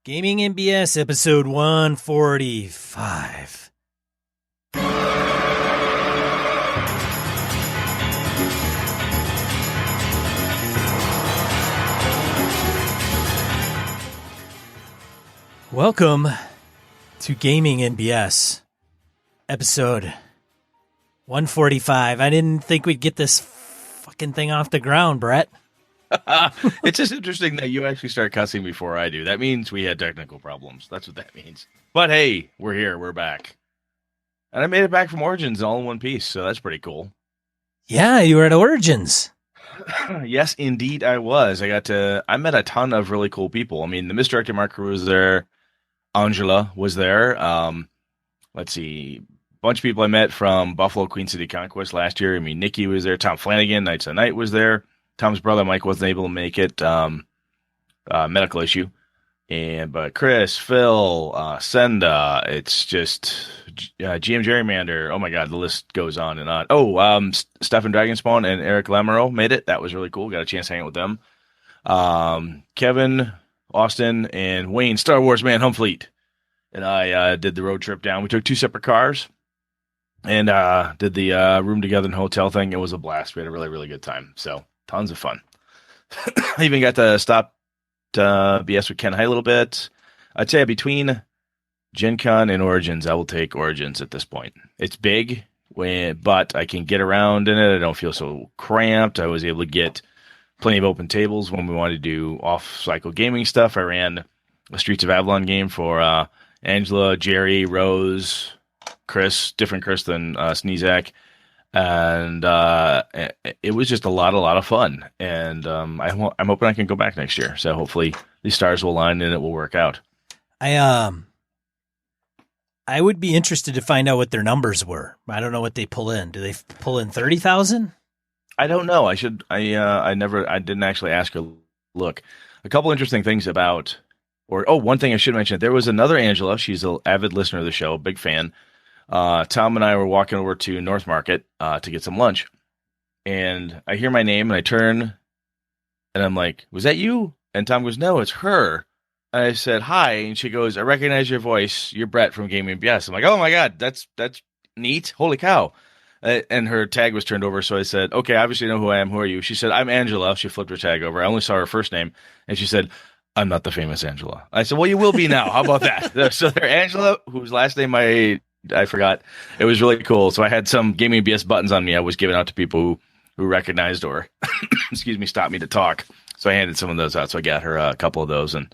Gaming NBS episode 145. Welcome to Gaming NBS episode 145. I didn't think we'd get this fucking thing off the ground, Brett. It's just interesting that you actually start cussing before I do. That means we had technical problems. That's what that means. But hey, we're here. We're back. And I made it back from Origins all in one piece, so that's pretty cool. Yeah, you were at Origins. Yes, indeed I was. I met a ton of really cool people. I mean, the misdirected marker was there. Angela was there. Let's see. A bunch of people I met from Buffalo Queen City Conquest last year. I mean, Nikki was there. Tom Flanagan, Knights of the Night, was there. Tom's brother Mike wasn't able to make it, medical issue, but Chris, Phil, Senda, it's just GM Gerrymander. Oh my God, the list goes on and on. Oh, Stefan Dragonspawn and Eric Lamoureux made it. That was really cool. Got a chance to hang out with them. Kevin, Austin, and Wayne, Star Wars Man Humfleet, and I did the road trip down. We took two separate cars and did the room together and hotel thing. It was a blast. We had a really, really good time. So. Tons of fun. I even got to stop to BS with Ken High a little bit. I'd say between Gen Con and Origins, I will take Origins at this point. It's big, but I can get around in it. I don't feel so cramped. I was able to get plenty of open tables when we wanted to do off-cycle gaming stuff. I ran a Streets of Avalon game for Angela, Jerry, Rose, Chris, different Chris than Sneezak. And it was just a lot of fun, and I'm hoping I can go back next year. So hopefully these stars will align and it will work out. I would be interested to find out what their numbers were. I don't know what they pull in. Do they pull in 30,000? I don't know. I didn't actually ask her. Look, a couple interesting things about, one thing I should mention. There was another Angela. She's an avid listener of the show, big fan. Tom and I were walking over to North Market to get some lunch, and I hear my name, and I turn, and I'm like, was that you? And Tom goes, no, it's her. And I said, hi, and she goes, I recognize your voice. You're Brett from Gaming BS. I'm like, oh my God, that's neat. Holy cow. And her tag was turned over, so I said, okay, obviously you know who I am. Who are you? She said, I'm Angela. She flipped her tag over. I only saw her first name, and she said, I'm not the famous Angela. I said, well, you will be now. How about that? So they're Angela, whose last name I forgot. It was really cool. So I had some Gaming BS buttons on me. I was giving out to people who recognized or, stopped me to talk. So I handed some of those out. So I got her a couple of those, and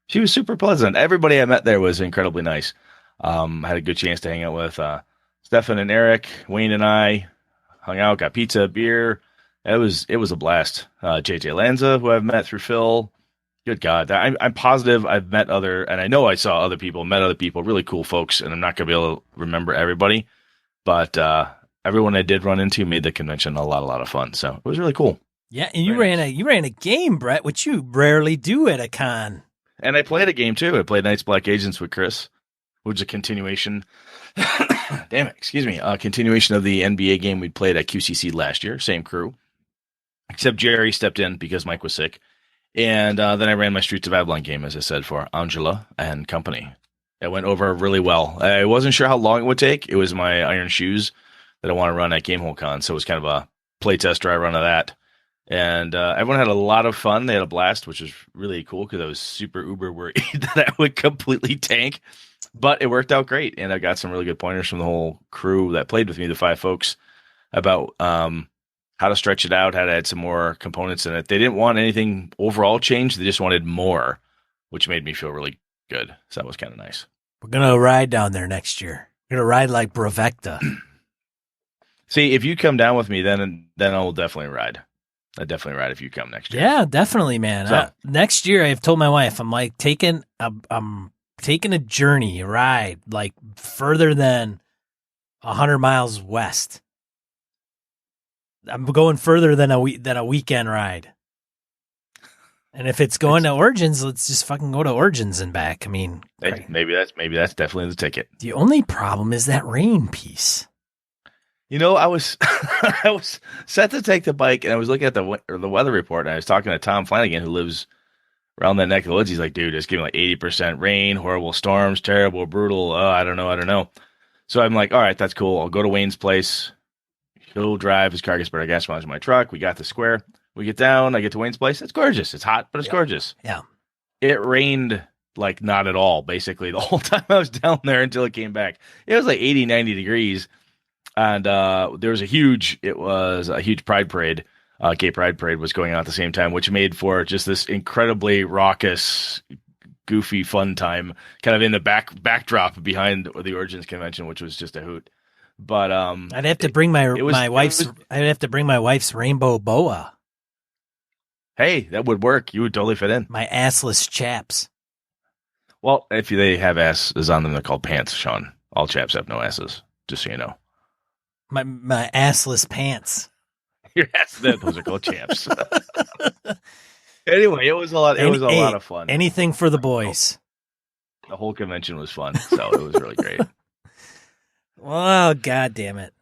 she was super pleasant. Everybody I met there was incredibly nice. I had a good chance to hang out with Stefan and Eric. Wayne and I hung out, got pizza, beer. It was a blast. JJ Lanza, who I've met through Phil. Good God. I'm positive I've met and I know I saw other people, met other people, really cool folks, and I'm not going to be able to remember everybody, but everyone I did run into made the convention a lot of fun, so it was really cool. Yeah, and you ran a game, Brett, which you rarely do at a con. And I played a game, too. I played Knights Black Agents with Chris, which is a continuation, continuation of the NBA game we played at QCC last year, same crew, except Jerry stepped in because Mike was sick. And then I ran my Streets of Avalon game, as I said, for Angela and company. It went over really well. I wasn't sure how long it would take. It was my Iron Shoes that I want to run at Gamehole Con, so it was kind of a playtest dry run of that. And everyone had a lot of fun. They had a blast, which was really cool because I was super uber worried that I would completely tank. But it worked out great, and I got some really good pointers from the whole crew that played with me, the 5 folks, about how to stretch it out, how to add some more components in it. They didn't want anything overall changed. They just wanted more, which made me feel really good. So that was kind of nice. We're going to ride down there next year. We're going to ride like Bravecta. See, if you come down with me, then I will definitely ride. I'd definitely ride if you come next year. Yeah, definitely, man. So, next year, I've told my wife, I'm like I'm taking a journey, a ride, like further than 100 miles west. I'm going further than a weekend ride. And if it's going to Origins, let's just fucking go to Origins and back. I mean, maybe that's definitely the ticket. The only problem is that rain piece. You know, I was I was set to take the bike, and I was looking at the weather report, and I was talking to Tom Flanagan, who lives around that neck of the woods. He's like, dude, it's giving like 80% rain, horrible storms, terrible, brutal. I don't know. So I'm like, all right, that's cool. I'll go to Wayne's place. He'll drive his car, gets better gas mileage in my truck. We got the square. We get down. I get to Wayne's place. It's gorgeous. It's hot, but it's gorgeous. Yeah. It rained like not at all, basically, the whole time I was down there until it came back. It was like 80, 90 degrees. And there was a huge Pride Parade. Gay Pride Parade was going on at the same time, which made for just this incredibly raucous, goofy, fun time, kind of in the backdrop behind the Origins convention, which was just a hoot. But I'd have to bring my wife's rainbow boa. Hey, that would work. You would totally fit in. My assless chaps. Well, if they have asses on them, they're called pants, Sean. All chaps have no asses, just so you know. My assless pants. Your ass, those are called chaps. Anyway, it was a lot. It was a lot of fun. Anything for the boys. The whole convention was fun, so it was really great. Oh, God damn it.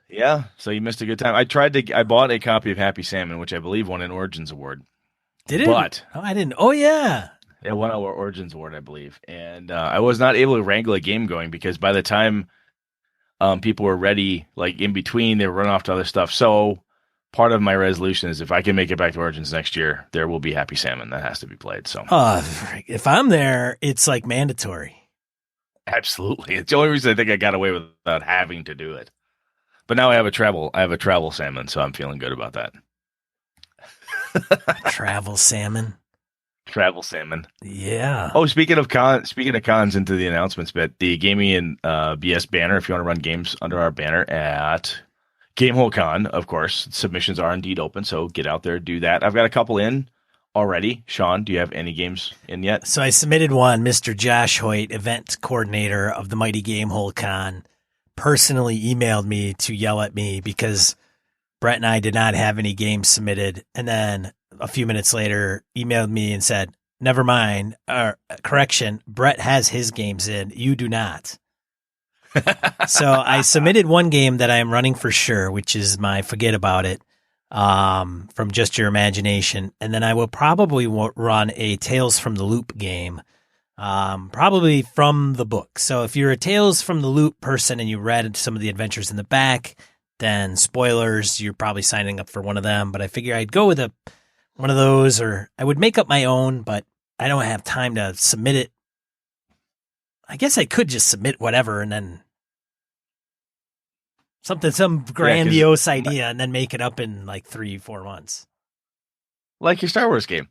Yeah, so you missed a good time. I bought a copy of Happy Salmon, which I believe won an Origins Award. Did it? But I didn't. Oh, yeah. It won our Origins Award, I believe. And I was not able to wrangle a game going because by the time people were ready, like in between, they were running off to other stuff. So part of my resolution is if I can make it back to Origins next year, there will be Happy Salmon that has to be played. So if I'm there, it's like mandatory. Absolutely. It's the only reason I think I got away without having to do it. But now I have a travel salmon, so I'm feeling good about that. Travel salmon. Yeah. Oh, speaking of cons into the announcements bit, the Gaming and BS banner, if you want to run games under our banner at Gamehole Con, of course, submissions are indeed open, so get out there, do that. I've got a couple in already. Sean, do you have any games in yet? So I submitted one. Mr. Josh Hoyt, event coordinator of the Mighty Gamehole Con, personally emailed me to yell at me because Brett and I did not have any games submitted. And then a few minutes later, emailed me and said, never mind, correction, Brett has his games in. You do not. So I submitted one game that I am running for sure, which is my Forget About It from Just Your Imagination. And then I will probably run a Tales from the Loop game, probably from the book. So if you're a Tales from the Loop person and you read some of the adventures in the back, then spoilers, you're probably signing up for one of them. But I figure I'd go with one of those, or I would make up my own, but I don't have time to submit it. I guess I could just submit whatever and then some grandiose idea and then make it up in like 3-4 months. Like your Star Wars game.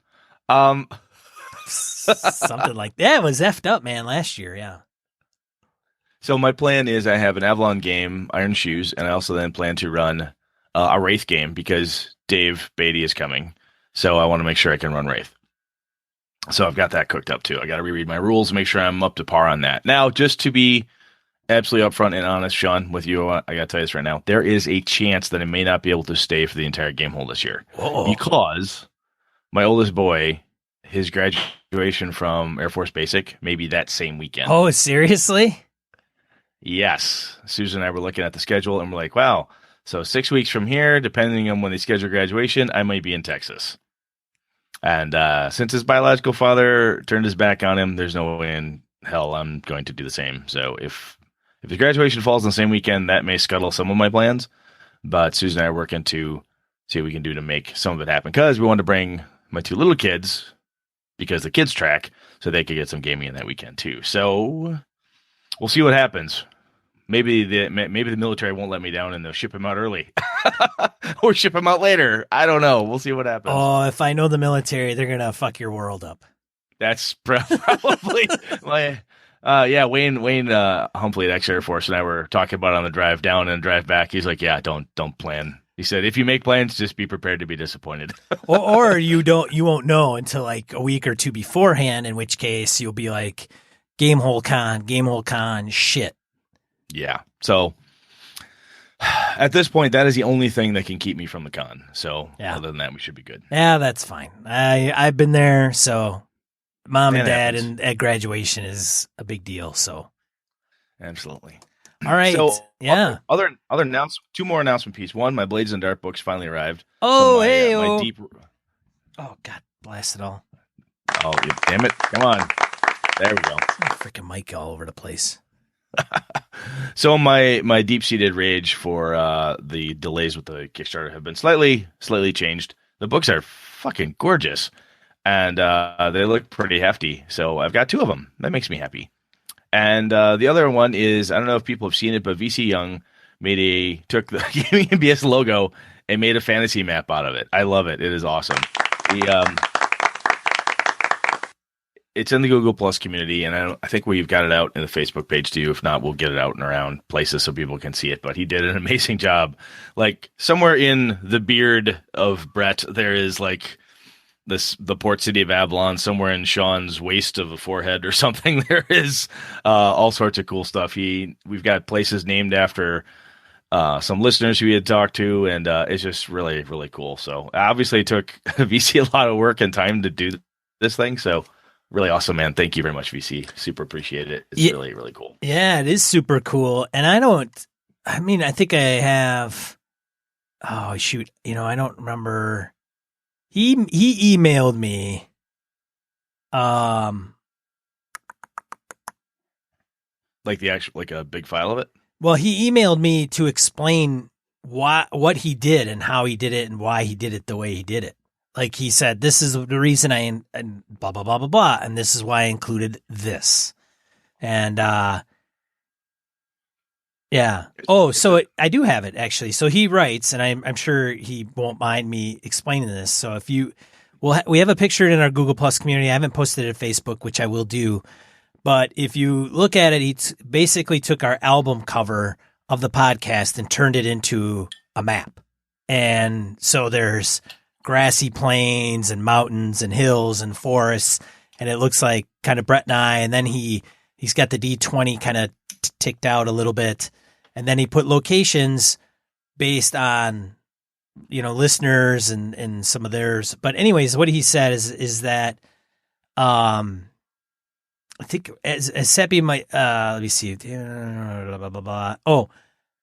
Something like that. It was effed up, man, last year. Yeah. So my plan is I have an Avalon game, Iron Shoes, and I also then plan to run a Wraith game because Dave Beatty is coming. So I want to make sure I can run Wraith. So I've got that cooked up too. I got to reread my rules, make sure I'm up to par on that. Now, just to be absolutely upfront and honest, Sean, with you, I got to tell you this right now. There is a chance that I may not be able to stay for the entire game hole this year. Because my oldest boy, his graduation from Air Force Basic, maybe that same weekend. Oh, seriously? Yes. Susan and I were looking at the schedule and we're like, wow. So 6 weeks from here, depending on when they schedule graduation, I might be in Texas. And since his biological father turned his back on him, there's no way in hell I'm going to do the same. So if his graduation falls on the same weekend, that may scuttle some of my plans. But Susan and I are working to see what we can do to make some of it happen. Because we wanted to bring my two little kids, because the kids track, so they could get some gaming in that weekend too. So we'll see what happens. Maybe the military won't let me down and they'll ship him out early or ship him out later. I don't know. We'll see what happens. Oh, if I know the military, they're going to fuck your world up. That's probably my, Wayne Humphrey at X Air Force and I were talking about it on the drive down and drive back. He's like, yeah, don't plan. He said, if you make plans, just be prepared to be disappointed. or you won't know until like a week or two beforehand, in which case you'll be like, Gamehole Con, shit. Yeah. So at this point, that is the only thing that can keep me from the con. So other than that, we should be good. Yeah, that's fine. I've been there. So mom and dad and at graduation is a big deal. So absolutely. All right. So other announcements, two more announcement pieces. One, my Blades and Dart books finally arrived. Oh, my deep. Oh God, blast it all. Oh, damn it. Come on. There we go. Freaking mic all over the place. So my deep-seated rage for the delays with the Kickstarter have been slightly changed. The books are fucking gorgeous, and they look pretty hefty. So I've got 2 of them. That makes me happy. And the other one is, I don't know if people have seen it, but VC Young took the Gaming MBS logo and made a fantasy map out of it. I love it. It is awesome. It's in the Google Plus community, and I think we've got it out in the Facebook page too. If not, we'll get it out and around places so people can see it. But he did an amazing job. Like somewhere in the beard of Brett, there is like the port city of Avalon. Somewhere in Sean's waist of a forehead or something, there is all sorts of cool stuff. We've got places named after some listeners who he had talked to, and it's just really, really cool. So obviously it took VC a lot of work and time to do this thing. So really awesome, man. Thank you very much, VC. Super appreciate it. It's really, really cool. Yeah, it is super cool. And I think I have, oh shoot. I don't remember. He emailed me. Like the actual, like a big file of it. Well, he emailed me to explain what he did and how he did it and why he did it the way he did it. Like he said, this is the reason and blah, blah, blah, blah, blah. And this is why I included this. And, yeah. Oh, so I do have it actually. So he writes, and I'm sure he won't mind me explaining this. So if we have a picture in our Google Plus community. I haven't posted it to Facebook, which I will do. But if you look at it, he basically took our album cover of the podcast and turned it into a map. And so there's grassy plains and mountains and hills and forests, and it looks like kind of Brett and I. And then he's got the D20 kind of ticked out a little bit, and then he put locations based on listeners and some of theirs. But anyways, what he said is that I think as Seppi might let me see, blah, blah, blah, blah. Oh,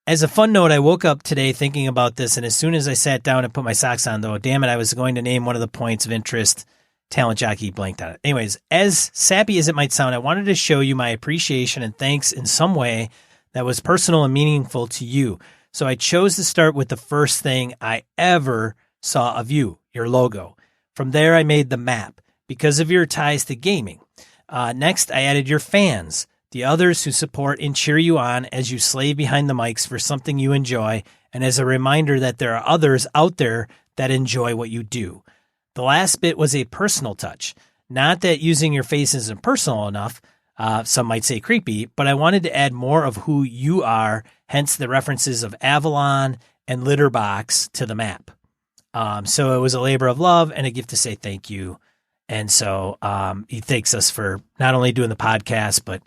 as a fun note, I woke up today thinking about this, and as soon as I sat down and put my socks on, though, damn it, I was going to name one of the points of interest. Talent Jockey blanked on it. Anyways, as sappy as it might sound, I wanted to show you my appreciation and thanks in some way that was personal and meaningful to you. So I chose to start with the first thing I ever saw of you, your logo. From there, I made the map because of your ties to gaming. Next, I added your fans, the others who support and cheer you on as you slave behind the mics for something you enjoy, and as a reminder that there are others out there that enjoy what you do. The last bit was a personal touch. Not that using your face isn't personal enough, some might say creepy, but I wanted to add more of who you are, hence the references of Avalon and Litterbox to the map. So it was a labor of love and a gift to say thank you. And so he thanks us for not only doing the podcast, but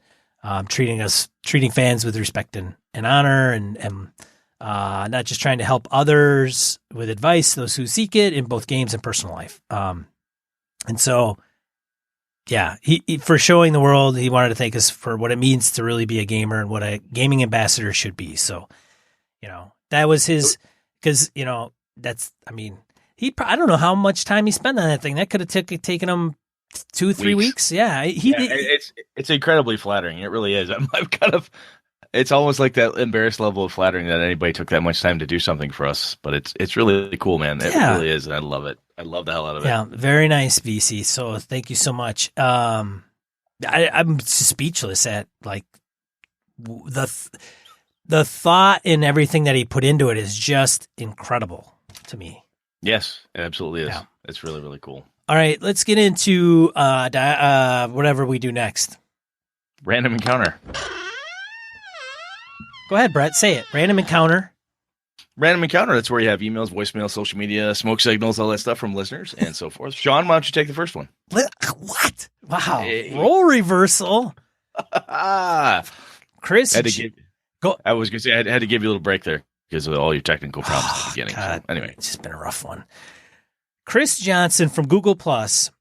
treating fans with respect and honor, and not just trying to help others with advice, those who seek it in both games and personal life. And so, yeah, he for showing the world, he wanted to thank us for what it means to really be a gamer and what a gaming ambassador should be. So, that was his, because, I don't know how much time he spent on that thing. That could have taken him 2-3 weeks. Yeah. It's incredibly flattering. It really is. I'm kind of, it's almost like that embarrassed level of flattering that anybody took that much time to do something for us, but it's really cool, man. It really is. And I love it. I love the hell out of it. Yeah. Very nice, VC. So thank you so much. I'm speechless at like the thought and everything that he put into it is just incredible to me. Yes, it absolutely is. Yeah. It's really, really cool. All right, let's get into whatever we do next. Random encounter. Go ahead, Brett. Say it. Random encounter. Random encounter. That's where you have emails, voicemail, social media, smoke signals, all that stuff from listeners and so forth. Sean, why don't you take the first one? What? Wow. Hey. Role reversal. Chris. I was going to say, I had to give you a little break there because of all your technical problems at the beginning. God. So, anyway. It's just been a rough one. Chris Johnson from Google Plus.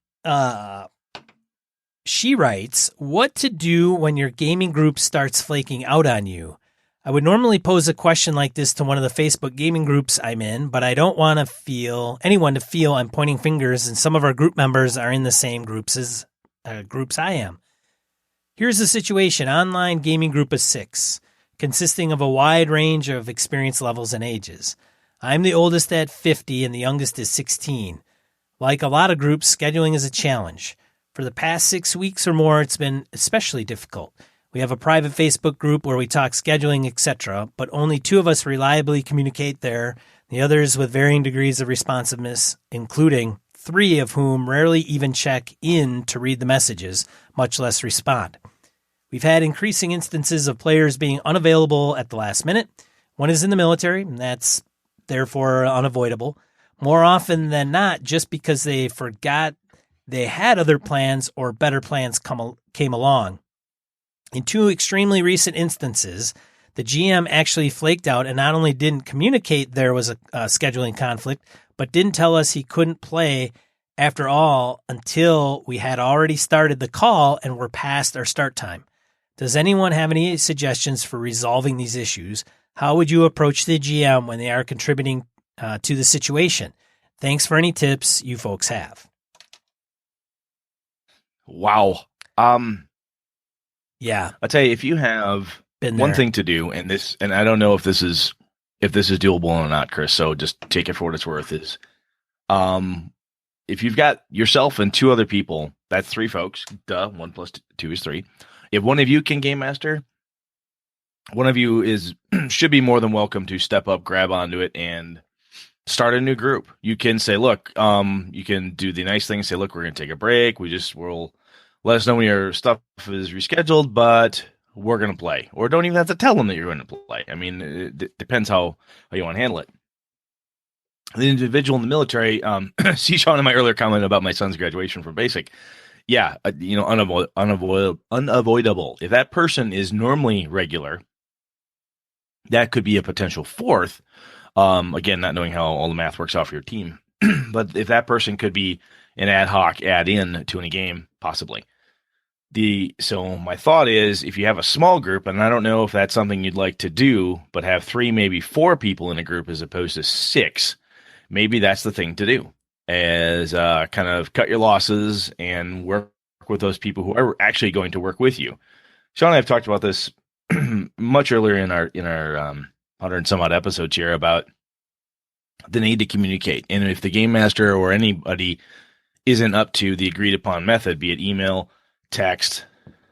She writes, what to do when your gaming group starts flaking out on you. I would normally pose a question like this to one of the Facebook gaming groups I'm in, but I don't want anyone to feel I'm pointing fingers, and some of our group members are in the same groups I am. Here's the situation. Online gaming group of 6, consisting of a wide range of experience levels and ages. I'm the oldest at 50 and the youngest is 16. Like a lot of groups, scheduling is a challenge. For the past 6 weeks or more, it's been especially difficult. We have a private Facebook group where we talk scheduling, etc., but only 2 of us reliably communicate there, the others with varying degrees of responsiveness, including 3 of whom rarely even check in to read the messages, much less respond. We've had increasing instances of players being unavailable at the last minute. One is in the military, and that's therefore unavoidable. More often than not, just because they forgot they had other plans or better plans came along. In 2 extremely recent instances, the GM actually flaked out and not only didn't communicate there was a scheduling conflict, but didn't tell us he couldn't play after all until we had already started the call and were past our start time. Does anyone have any suggestions for resolving these issues? How would you approach the GM when they are contributing to the situation? Thanks for any tips you folks have. Wow. Yeah. I'll tell you, if you have one thing to do, and I don't know if this is doable or not, Chris, so just take it for what it's worth, is if you've got yourself and 2 other people, that's 3 folks. 1 plus 2 is 3. If one of you can game master, one of you should be more than welcome to step up, grab onto it, and start a new group. You can say, look, you can do the nice thing, say, look, we're going to take a break. We'll let us know when your stuff is rescheduled, but we're going to play. Or don't even have to tell them that you're going to play. I mean, it depends how you want to handle it. The individual in the military, see Sean in my earlier comment about my son's graduation from basic. Yeah, unavoidable. If that person is normally regular, that could be a potential 4th. Again, not knowing how all the math works out for your team. But if that person could be an ad hoc add-in to any game, possibly. So my thought is, if you have a small group, and I don't know if that's something you'd like to do, but have 3, maybe 4 people in a group as opposed to 6, maybe that's the thing to do, as kind of cut your losses and work with those people who are actually going to work with you. Sean and I have talked about this much earlier in our 100 and some odd episodes here about the need to communicate. And if the game master or anybody isn't up to the agreed upon method, be it email, text,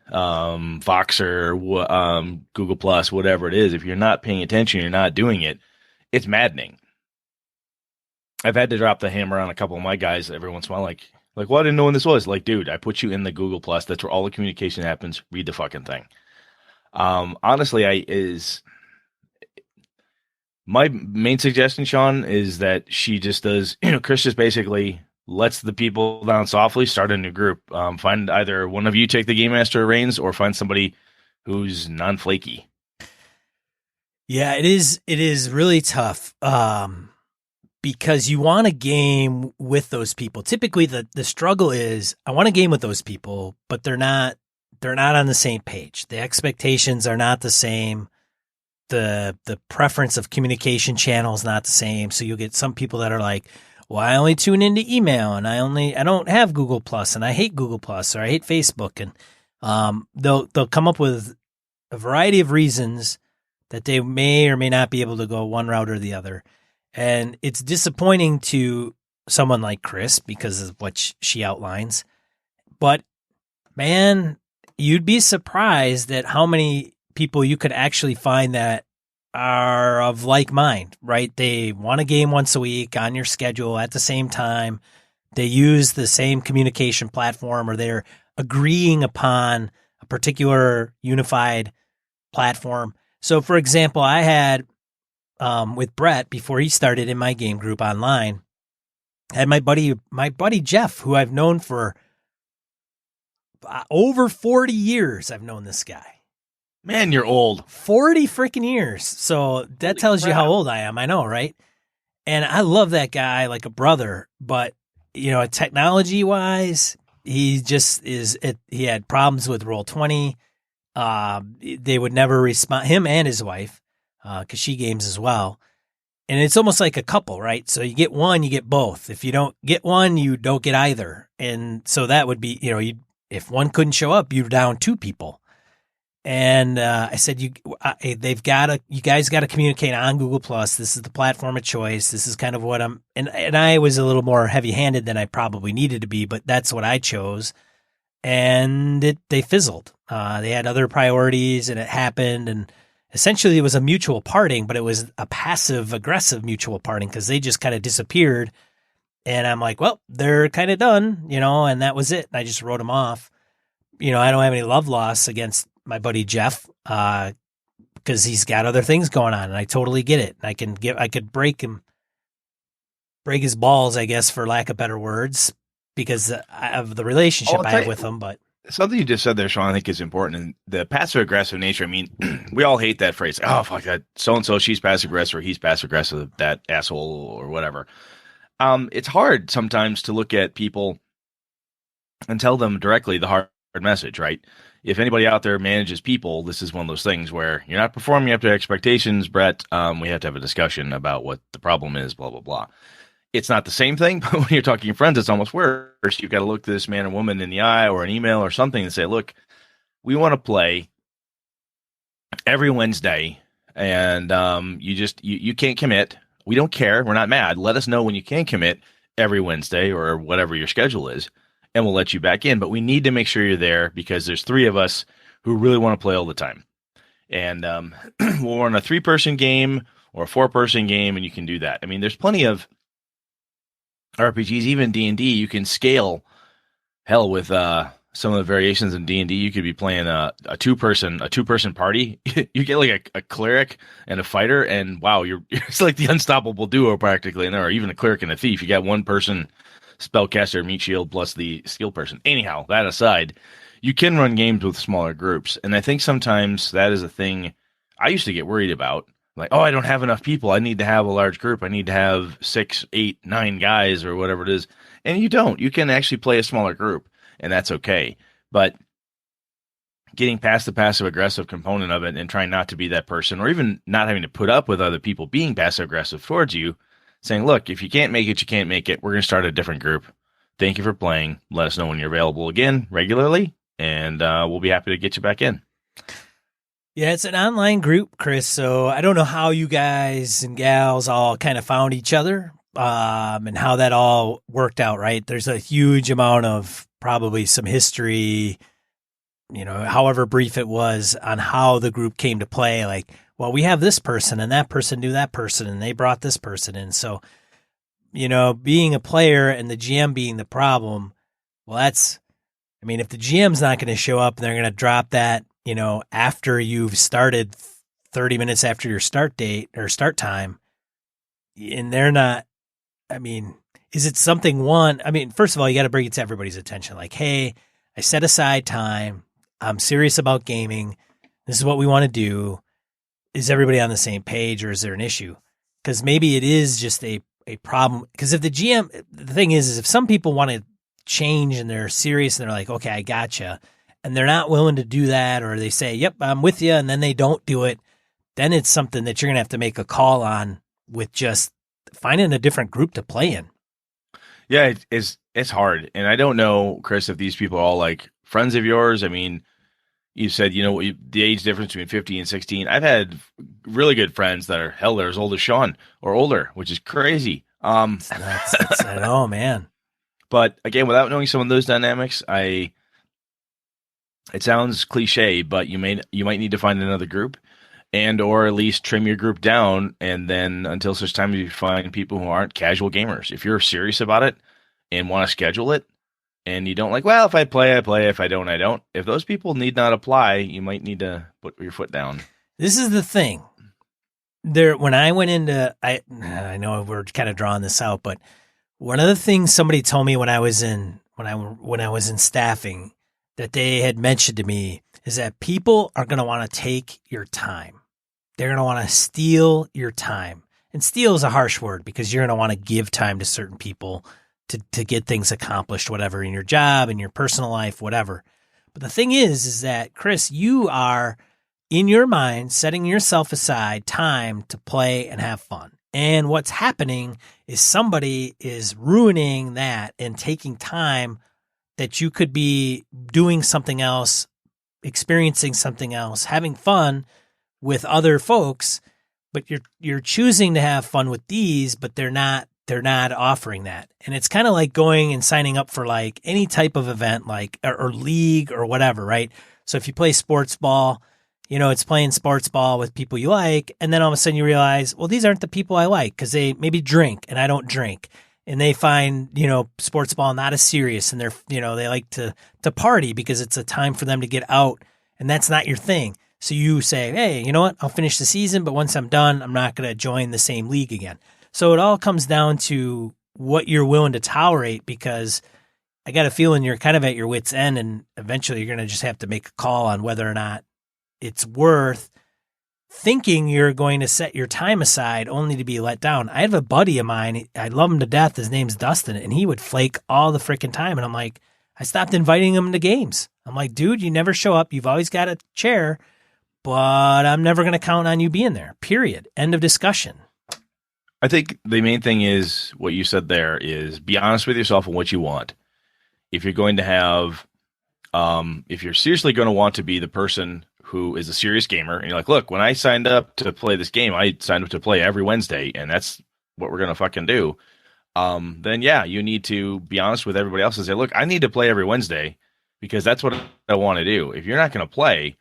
Voxer, Google Plus, whatever it is, if you're not paying attention, you're not doing it, it's maddening. I've had to drop the hammer on a couple of my guys every once in a while, like, well, I didn't know when this was. Like, dude, I put you in the Google Plus. That's where all the communication happens. Read the fucking thing. Honestly, my main suggestion, Sean, is that she just does, Chris just basically lets the people down softly, start a new group. Find either one of you take the game master reins or find somebody who's non-flaky. Yeah, it is really tough. Because you want a game with those people. Typically the struggle is I want a game with those people, but they're not on the same page. The expectations are not the same. The preference of communication channel is not the same. So you'll get some people that are like, well, I only tune into email and I don't have Google Plus and I hate Google Plus or I hate Facebook. And they'll come up with a variety of reasons that they may or may not be able to go one route or the other. And it's disappointing to someone like Chris because of what she outlines. But, man, you'd be surprised at how many people you could actually find that are of like mind, right? They want a game once a week on your schedule at the same time. They use the same communication platform, or they're agreeing upon a particular unified platform. So, for example, I had... with Brett, before he started in my game group online, I had my buddy Jeff, who I've known for over 40 years. I've known this guy. Man, you're old. 40 freaking years. So that tells you how old I am. I know, right? And I love that guy like a brother, but technology wise, he just he had problems with Roll20. They would never respond, him and his wife. because she games as well. And it's almost like a couple, right? So you get one, you get both. If you don't get one, you don't get either. And so that would be, if one couldn't show up, you're down two people. And I said, you guys got to communicate on Google Plus. This is the platform of choice. This is kind of what and I was a little more heavy handed than I probably needed to be, but that's what I chose. And they fizzled. They had other priorities, and it happened. And essentially, it was a mutual parting, but it was a passive aggressive mutual parting because they just kind of disappeared. And I'm like, well, they're kind of done, and that was it. And I just wrote them off. I don't have any love loss against my buddy Jeff, because he's got other things going on, and I totally get it. I could break his balls, I guess, for lack of better words, because of the relationship I have with him. But something you just said there, Sean, I think is important. And the passive aggressive nature. I mean, we all hate that phrase. Oh, fuck that. So and so, she's passive aggressive, or he's passive aggressive, that asshole, or whatever. It's hard sometimes to look at people and tell them directly the hard message, right? If anybody out there manages people, this is one of those things where you're not performing up to expectations, Brett. We have to have a discussion about what the problem is, blah, blah, blah. It's not the same thing, but when you're talking to friends, it's almost worse. You've got to look this man or woman in the eye or an email or something and say, look, we want to play every Wednesday, and you can't commit. We don't care. We're not mad. Let us know when you can commit every Wednesday or whatever your schedule is, and we'll let you back in. But we need to make sure you're there because there's three of us who really want to play all the time. And we'll run a 3-person game or a 4-person game, and you can do that. I mean, there's plenty of RPGs, even D&D. You can scale. Hell, with some of the variations in D&D, you could be playing a two-person party. You get like a cleric and a fighter, and wow, it's like the unstoppable duo practically in there, or even a cleric and a thief. You got one person spellcaster, meat shield, plus the skill person. Anyhow, that aside, you can run games with smaller groups. And I think sometimes that is a thing I used to get worried about. Like, oh, I don't have enough people. I need to have a large group. I need to have 6, 8, 9 guys or whatever it is. And you don't. You can actually play a smaller group, and that's okay. But getting past the passive-aggressive component of it and trying not to be that person, or even not having to put up with other people being passive-aggressive towards you, saying, look, if you can't make it, you can't make it. We're going to start a different group. Thank you for playing. Let us know when you're available again regularly, and we'll be happy to get you back in. Yeah, it's an online group, Chris, so I don't know how you guys and gals all kind of found each other and how that all worked out, right? There's a huge amount of probably some history, however brief it was, on how the group came to play. Like, well, we have this person, and that person knew that person, and they brought this person in. So, being a player and the GM being the problem, well, if the GM's not going to show up and they're going to drop that, after you've started 30 minutes after your start date or start time, and they're not, is it something first of all, you got to bring it to everybody's attention. Like, hey, I set aside time. I'm serious about gaming. This is what we want to do. Is everybody on the same page, or is there an issue? Because maybe it is just a problem. Because if the thing is if some people want to change and they're serious and they're like, okay, I gotcha, and they're not willing to do that, or they say, yep, I'm with you, and then they don't do it, then it's something that you're going to have to make a call on with just finding a different group to play in. Yeah, it's hard. And I don't know, Chris, if these people are all like friends of yours. You said, the age difference between 50 and 16. I've had really good friends that are they're as old as Sean or older, which is crazy. That's oh man. But again, without knowing some of those dynamics, it sounds cliche, but you might need to find another group, and or at least trim your group down, and then until such time as you find people who aren't casual gamers. If you're serious about it and want to schedule it, and you don't like, well, if I play, I play. If I don't, I don't. If those people need not apply, you might need to put your foot down. This is the thing. When I went into, I know we're kind of drawing this out, but one of the things somebody told me when I was in staffing that they had mentioned to me is that people are going to want to take your time. They're going to want to steal your time. And steal is a harsh word because you're going to want to give time to certain people to get things accomplished, whatever, in your job, in your personal life, whatever. But the thing is that, Chris, you are in your mind, setting yourself aside time to play and have fun. And what's happening is somebody is ruining that and taking time that you could be doing something else, experiencing something else, having fun with other folks, but you're choosing to have fun with these, but they're not offering that. And it's kind of like going and signing up for like any type of event, like or league or whatever, right? So if you play sports ball, it's playing sports ball with people you like, and then all of a sudden you realize, well, these aren't the people I like because they maybe drink and I don't drink. And they find, sports ball not as serious, and they like to party because it's a time for them to get out, and that's not your thing. So you say, hey, you know what? I'll finish the season, but once I'm done, I'm not going to join the same league again. So it all comes down to what you're willing to tolerate, because I got a feeling you're kind of at your wit's end, and eventually you're going to just have to make a call on whether or not it's worth thinking you're going to set your time aside only to be let down. I have a buddy of mine. I love him to death. His name's Dustin, and he would flake all the freaking time. And I'm like, I stopped inviting him to games. I'm like, dude, you never show up. You've always got a chair, but I'm never going to count on you being there. Period. End of discussion. I think the main thing is what you said there is be honest with yourself and what you want. If you're going to have, if you're seriously going to want to be the person who is a serious gamer, and you're like, look, when I signed up to play this game, I signed up to play every Wednesday, and that's what we're going to fucking do. Then yeah, you need to be honest with everybody else and say, look, I need to play every Wednesday because that's what I want to do. If you're not going to play,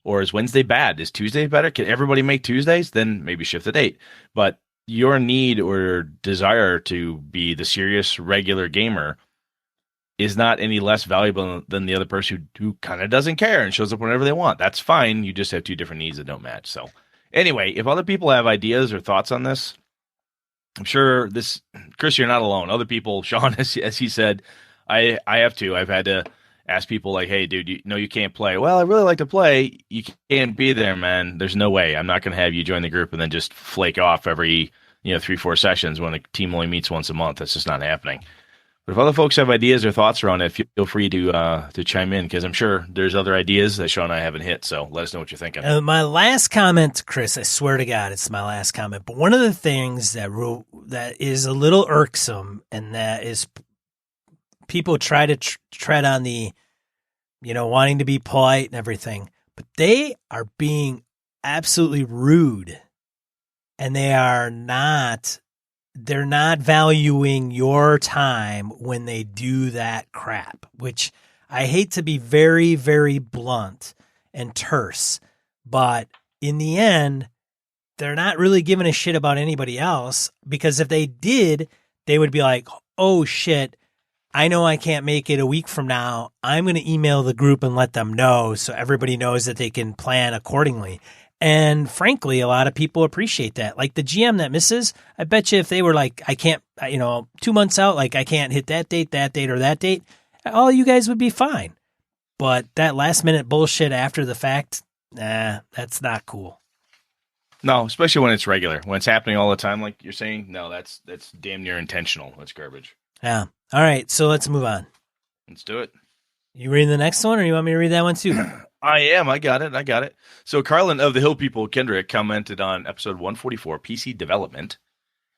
or is Wednesday bad? Is Tuesday better? Can everybody make Tuesdays? Then maybe shift the date. But your need or desire to be the serious regular gamer is not any less valuable than the other person who kind of doesn't care and shows up whenever they want. That's fine. You just have two different needs that don't match. So anyway, if other people have ideas or thoughts on this, I'm sure Chris, you're not alone. Other people, Sean, as he said, I have too. I've had to ask people like, hey, dude, you can't play. Well, I really like to play. You can't be there, man. There's no way. I'm not going to have you join the group and then just flake off every 3-4 sessions when a team only meets once a month. That's just not happening. But if other folks have ideas or thoughts around it, feel free to chime in, because I'm sure there's other ideas that Sean and I haven't hit. So let us know what you're thinking. My last comment, Chris, I swear to God, it's my last comment. But one of the things that is a little irksome, and that is people try to tread on the, wanting to be polite and everything, but they are being absolutely rude, and they're not valuing your time when they do that crap, which I hate to be very, very blunt and terse, but in the end, they're not really giving a shit about anybody else, because if they did, they would be like, oh shit, I know I can't make it a week from now. I'm going to email the group and let them know so everybody knows that they can plan accordingly. And frankly, a lot of people appreciate that. Like the GM that misses, I bet you if they were like, I can't, 2 months out, like I can't hit that date, or that date, all you guys would be fine. But that last minute bullshit after the fact, that's not cool. No, especially when it's regular. When it's happening all the time, like you're saying, no, that's damn near intentional. That's garbage. Yeah. All right, so let's move on. Let's do it. You reading the next one, or you want me to read that one too? I am. I got it. So Carlin of the Hill People, Kendrick, commented on episode 144, PC development.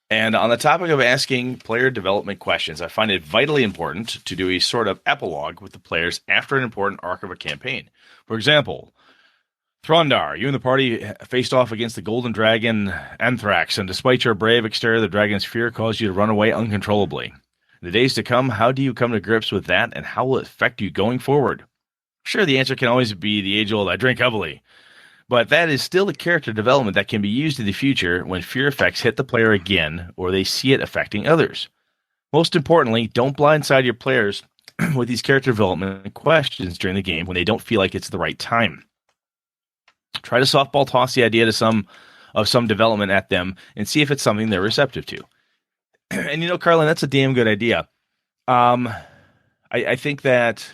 And on the topic of asking player development questions, I find it vitally important to do a sort of epilogue with the players after an important arc of a campaign. For example, Throndar, you and the party faced off against the Golden Dragon Anthrax, and despite your brave exterior, the dragon's fear caused you to run away uncontrollably. In the days to come, how do you come to grips with that, and how will it affect you going forward? Sure, the answer can always be the age-old, I drink heavily. But that is still a character development that can be used in the future when fear effects hit the player again, or they see it affecting others. Most importantly, don't blindside your players with these character development questions during the game when they don't feel like it's the right time. Try to softball toss the idea to some development at them and see if it's something they're receptive to. And Carlin, that's a damn good idea. I think that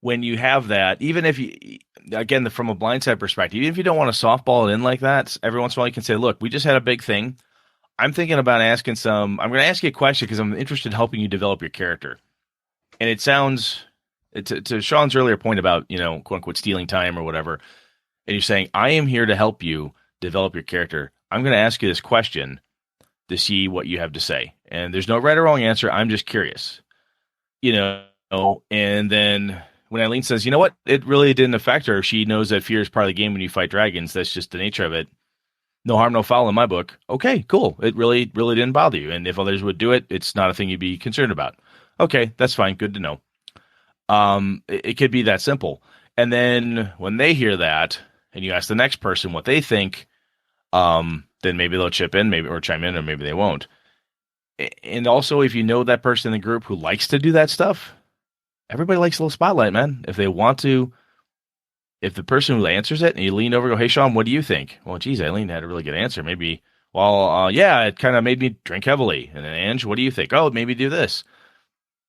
when you have that, even if you, again, from a blindside perspective, even if you don't want to softball it in like that, every once in a while you can say, look, we just had a big thing. I'm thinking about I'm going to ask you a question because I'm interested in helping you develop your character. And it sounds, to Sean's earlier point about, quote unquote, stealing time or whatever, and you're saying, I am here to help you develop your character. I'm going to ask you this question to see what you have to say. And there's no right or wrong answer. I'm just curious, and then when Eileen says, you know what, it really didn't affect her. She knows that fear is part of the game when you fight dragons. That's just the nature of it. No harm, no foul in my book. Okay, cool. It really, really didn't bother you. And if others would do it, it's not a thing you'd be concerned about. Okay, that's fine. Good to know. It could be that simple. And then when they hear that, and you ask the next person what they think, then maybe they'll chip in, maybe or chime in, or maybe they won't. And also, if you know that person in the group who likes to do that stuff, everybody likes a little spotlight, man. If they want to, if the person who answers it and you lean over and go, hey, Sean, what do you think? Well, geez, Eileen had a really good answer. Maybe, yeah, it kind of made me drink heavily. And then, Ange, what do you think? Oh, maybe do this.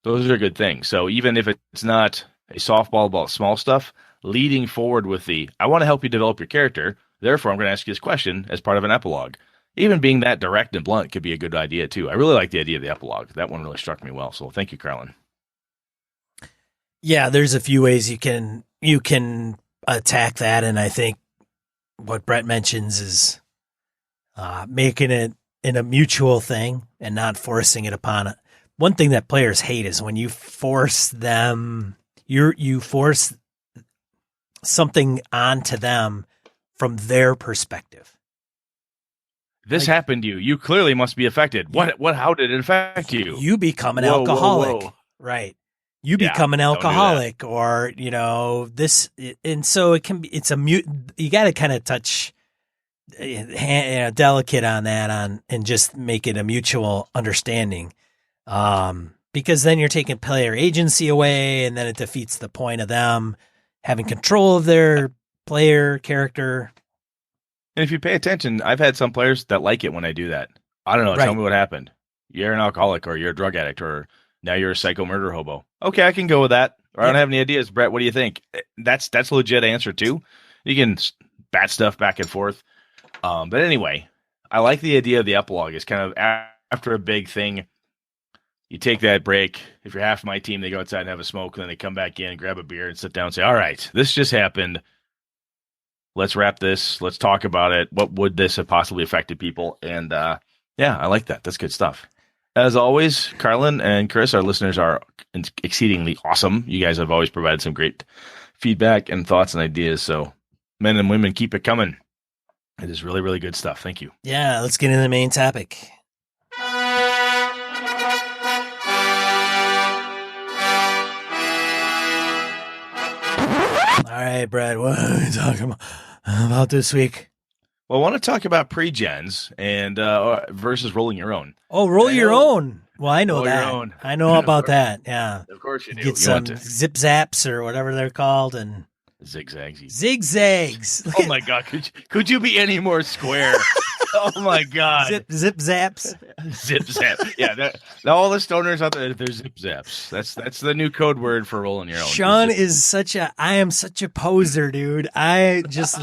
Those are good things. So even if it's not a softball about small stuff, leading forward with I want to help you develop your character. Therefore, I'm going to ask you this question as part of an epilogue. Even being that direct and blunt could be a good idea, too. I really like the idea of the epilogue. That one really struck me well. So thank you, Carlin. Yeah, there's a few ways you can attack that, and I think what Brett mentions is making it in a mutual thing and not forcing it upon it. One thing that players hate is when you force them, you force something onto them from their perspective. This happened to you. You clearly must be affected. What? How did it affect you? You become an alcoholic, whoa. Right? You become an alcoholic, or this, and so it can be. It's a mute. You got to kind of touch, delicate on that, and just make it a mutual understanding, because then you're taking player agency away, and then it defeats the point of them having control of their player character. And if you pay attention, I've had some players that like it when I do that. I don't know. Right. Tell me what happened. You're an alcoholic, or you're a drug addict, or now you're a psycho murder hobo. Okay, I can go with that. Or I don't have any ideas. Brett, what do you think? That's a legit answer too. You can bat stuff back and forth. But anyway, I like the idea of the epilogue. Is kind of after a big thing, you take that break. If you're half my team, they go outside and have a smoke, and then they come back in, grab a beer, and sit down and say, all right, this just happened. Let's wrap this. Let's talk about it. What would this have possibly affected people? And yeah, I like that. That's good stuff. As always, Carlin and Chris, our listeners are exceedingly awesome. You guys have always provided some great feedback and thoughts and ideas. So men and women, keep it coming. It is really, really good stuff. Thank you. Yeah, let's get into the main topic. All right, Brad, what are we talking about this week? Well, I want to talk about pre-gens and versus rolling your own. Oh, roll your own. Well, I know that. I know about that. Yeah. Of course you do. Get some zip zaps or whatever they're called, and zigzags. Zigzags. Oh my God! Could you be any more square? Oh my God! Zip zaps. Zip zap. Yeah, all the stoners out there, they're zip zaps. That's the new code word for rolling your own. Sean is I am such a poser, dude. I just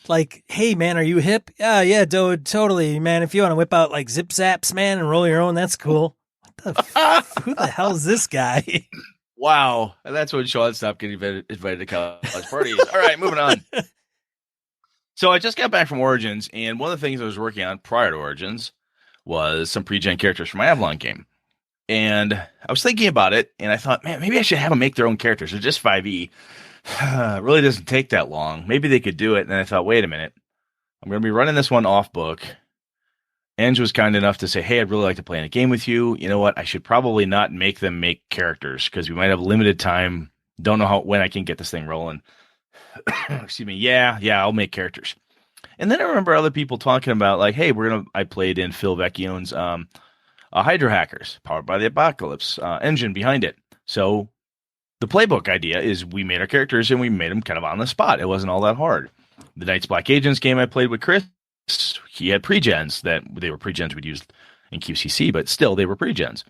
like, hey man, are you hip? Yeah, dude, totally, man. If you want to whip out like zip zaps, man, and roll your own, that's cool. What the who the hell is this guy? Wow, that's when Sean stopped getting invited to college parties. All right, moving on. So I just got back from Origins, and one of the things I was working on prior to Origins was some pre-gen characters for my Avalon game. And I was thinking about it, and I thought, man, maybe I should have them make their own characters. They're just 5e. It really doesn't take that long. Maybe they could do it. And then I thought, wait a minute. I'm going to be running this one off book. Ange was kind enough to say, hey, I'd really like to play in a game with you. You know what? I should probably not make them make characters because we might have limited time. Don't know when I can get this thing rolling. Excuse me. Yeah, I'll make characters. And then I remember other people talking about like, hey, I played in Phil Vecchione's Hydra Hackers, powered by the Apocalypse engine behind it. So the playbook idea is we made our characters and we made them kind of on the spot. It wasn't all that hard. The Knights Black Agents game I played with Chris, he had pre-gens they were pre-gens we'd used in QCC, but still they were pre-gens.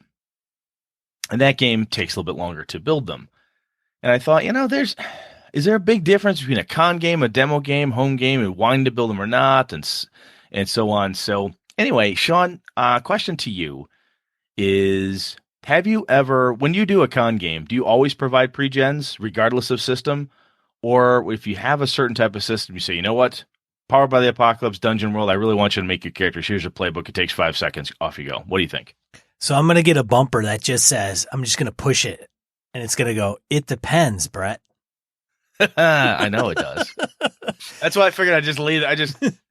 And that game takes a little bit longer to build them. And I thought, is there a big difference between a con game, a demo game, home game, and wanting to build them or not, and so on. So anyway, Sean, question to you is, have you ever, when you do a con game, do you always provide pre-gens regardless of system? or if you have a certain type of system, you say, you know what? Powered by the Apocalypse Dungeon World, I really want you to make your characters. Here's your playbook. It takes 5 seconds. Off you go. What do you think? So I'm going to get a bumper that just says, I'm just going to push it. And it's going to go, it depends, Brett. I know it does. That's why I figured I'd just lead.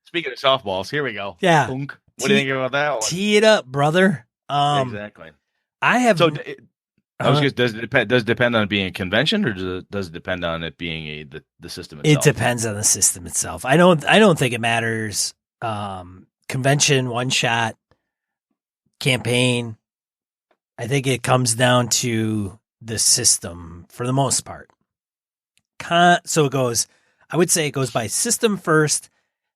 Speaking of softballs, here we go. Yeah. Punk. What do you think about that one? Tee it up, brother. Exactly. I have. So does it depend on it being a convention, or does it depend on it being the system itself? It depends on the system itself. I don't think it matters. Convention, one shot, campaign. I think it comes down to the system for the most part. So it goes. I would say it goes by system first,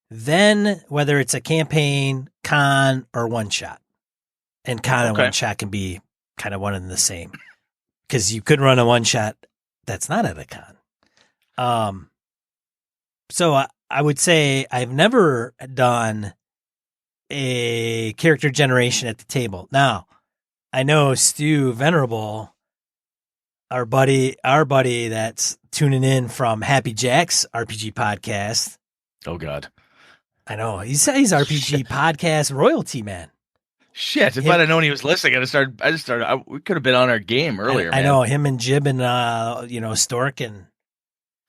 then whether it's a campaign, con, or one shot. And con and one shot can be kind of one and the same. Because you could run a one shot that's not at a con. So I would say I've never done a character generation at the table. Now, I know Stu Venerable, our buddy that's tuning in from Happy Jack's RPG podcast. Oh God, I know he's RPG podcast royalty, man. Shit! If I'd have known he was listening, I just started. We could have been on our game earlier. I know him and Jib and Stork and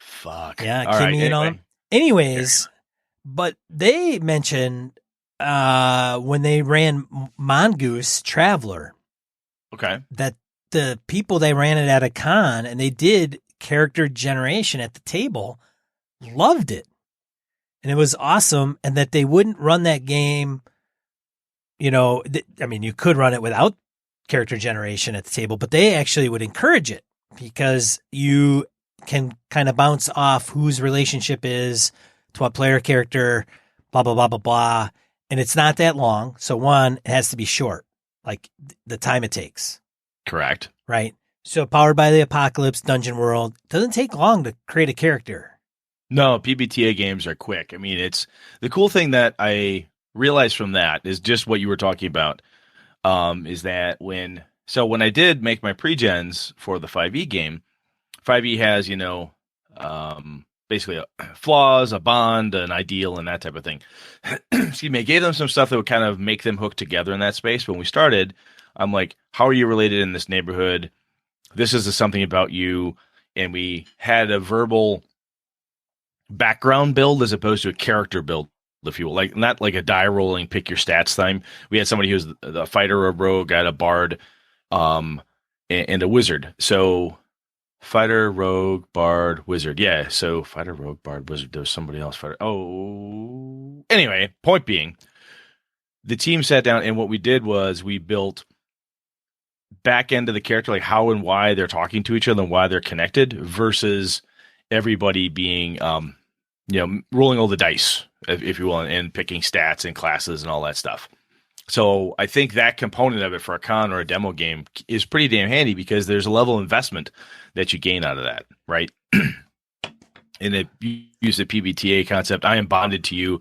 fuck. Yeah, all Kimmy right, and all. Anyways, but they mentioned when they ran Mongoose Traveler, that the people they ran it at a con and they did character generation at the table loved it, and it was awesome, and that they wouldn't run that game. You could run it without character generation at the table, but they actually would encourage it because you can kind of bounce off whose relationship is to what player character, blah, blah, blah, blah, blah. And it's not that long. So one, it has to be short, like the time it takes. Correct. Right. So Powered by the Apocalypse Dungeon World doesn't take long to create a character. No, PBTA games are quick. I mean, it's the cool thing that I realized from that is just what you were talking about. Is that when I did make my pregens for the 5e game, 5e has, basically flaws, a bond, an ideal, and that type of thing. Excuse me. I gave them some stuff that would kind of make them hook together in that space. When we started, I'm like, how are you related in this neighborhood? This is something about you. And we had a verbal background build as opposed to a character build, if you will, like not like a die rolling, pick your stats time. We had somebody who was a fighter, a rogue, had a bard, and a wizard. So fighter, rogue, bard, wizard. Yeah. So fighter, rogue, bard, wizard. There was somebody else. Fighter. Oh, anyway, point being, the team sat down and what we did was we built back end of the character, like how and why they're talking to each other and why they're connected versus everybody being, rolling all the dice, if you will, and picking stats and classes and all that stuff. So I think that component of it for a con or a demo game is pretty damn handy because there's a level of investment that you gain out of that, right? And if you use the PBTA concept, I am bonded to you.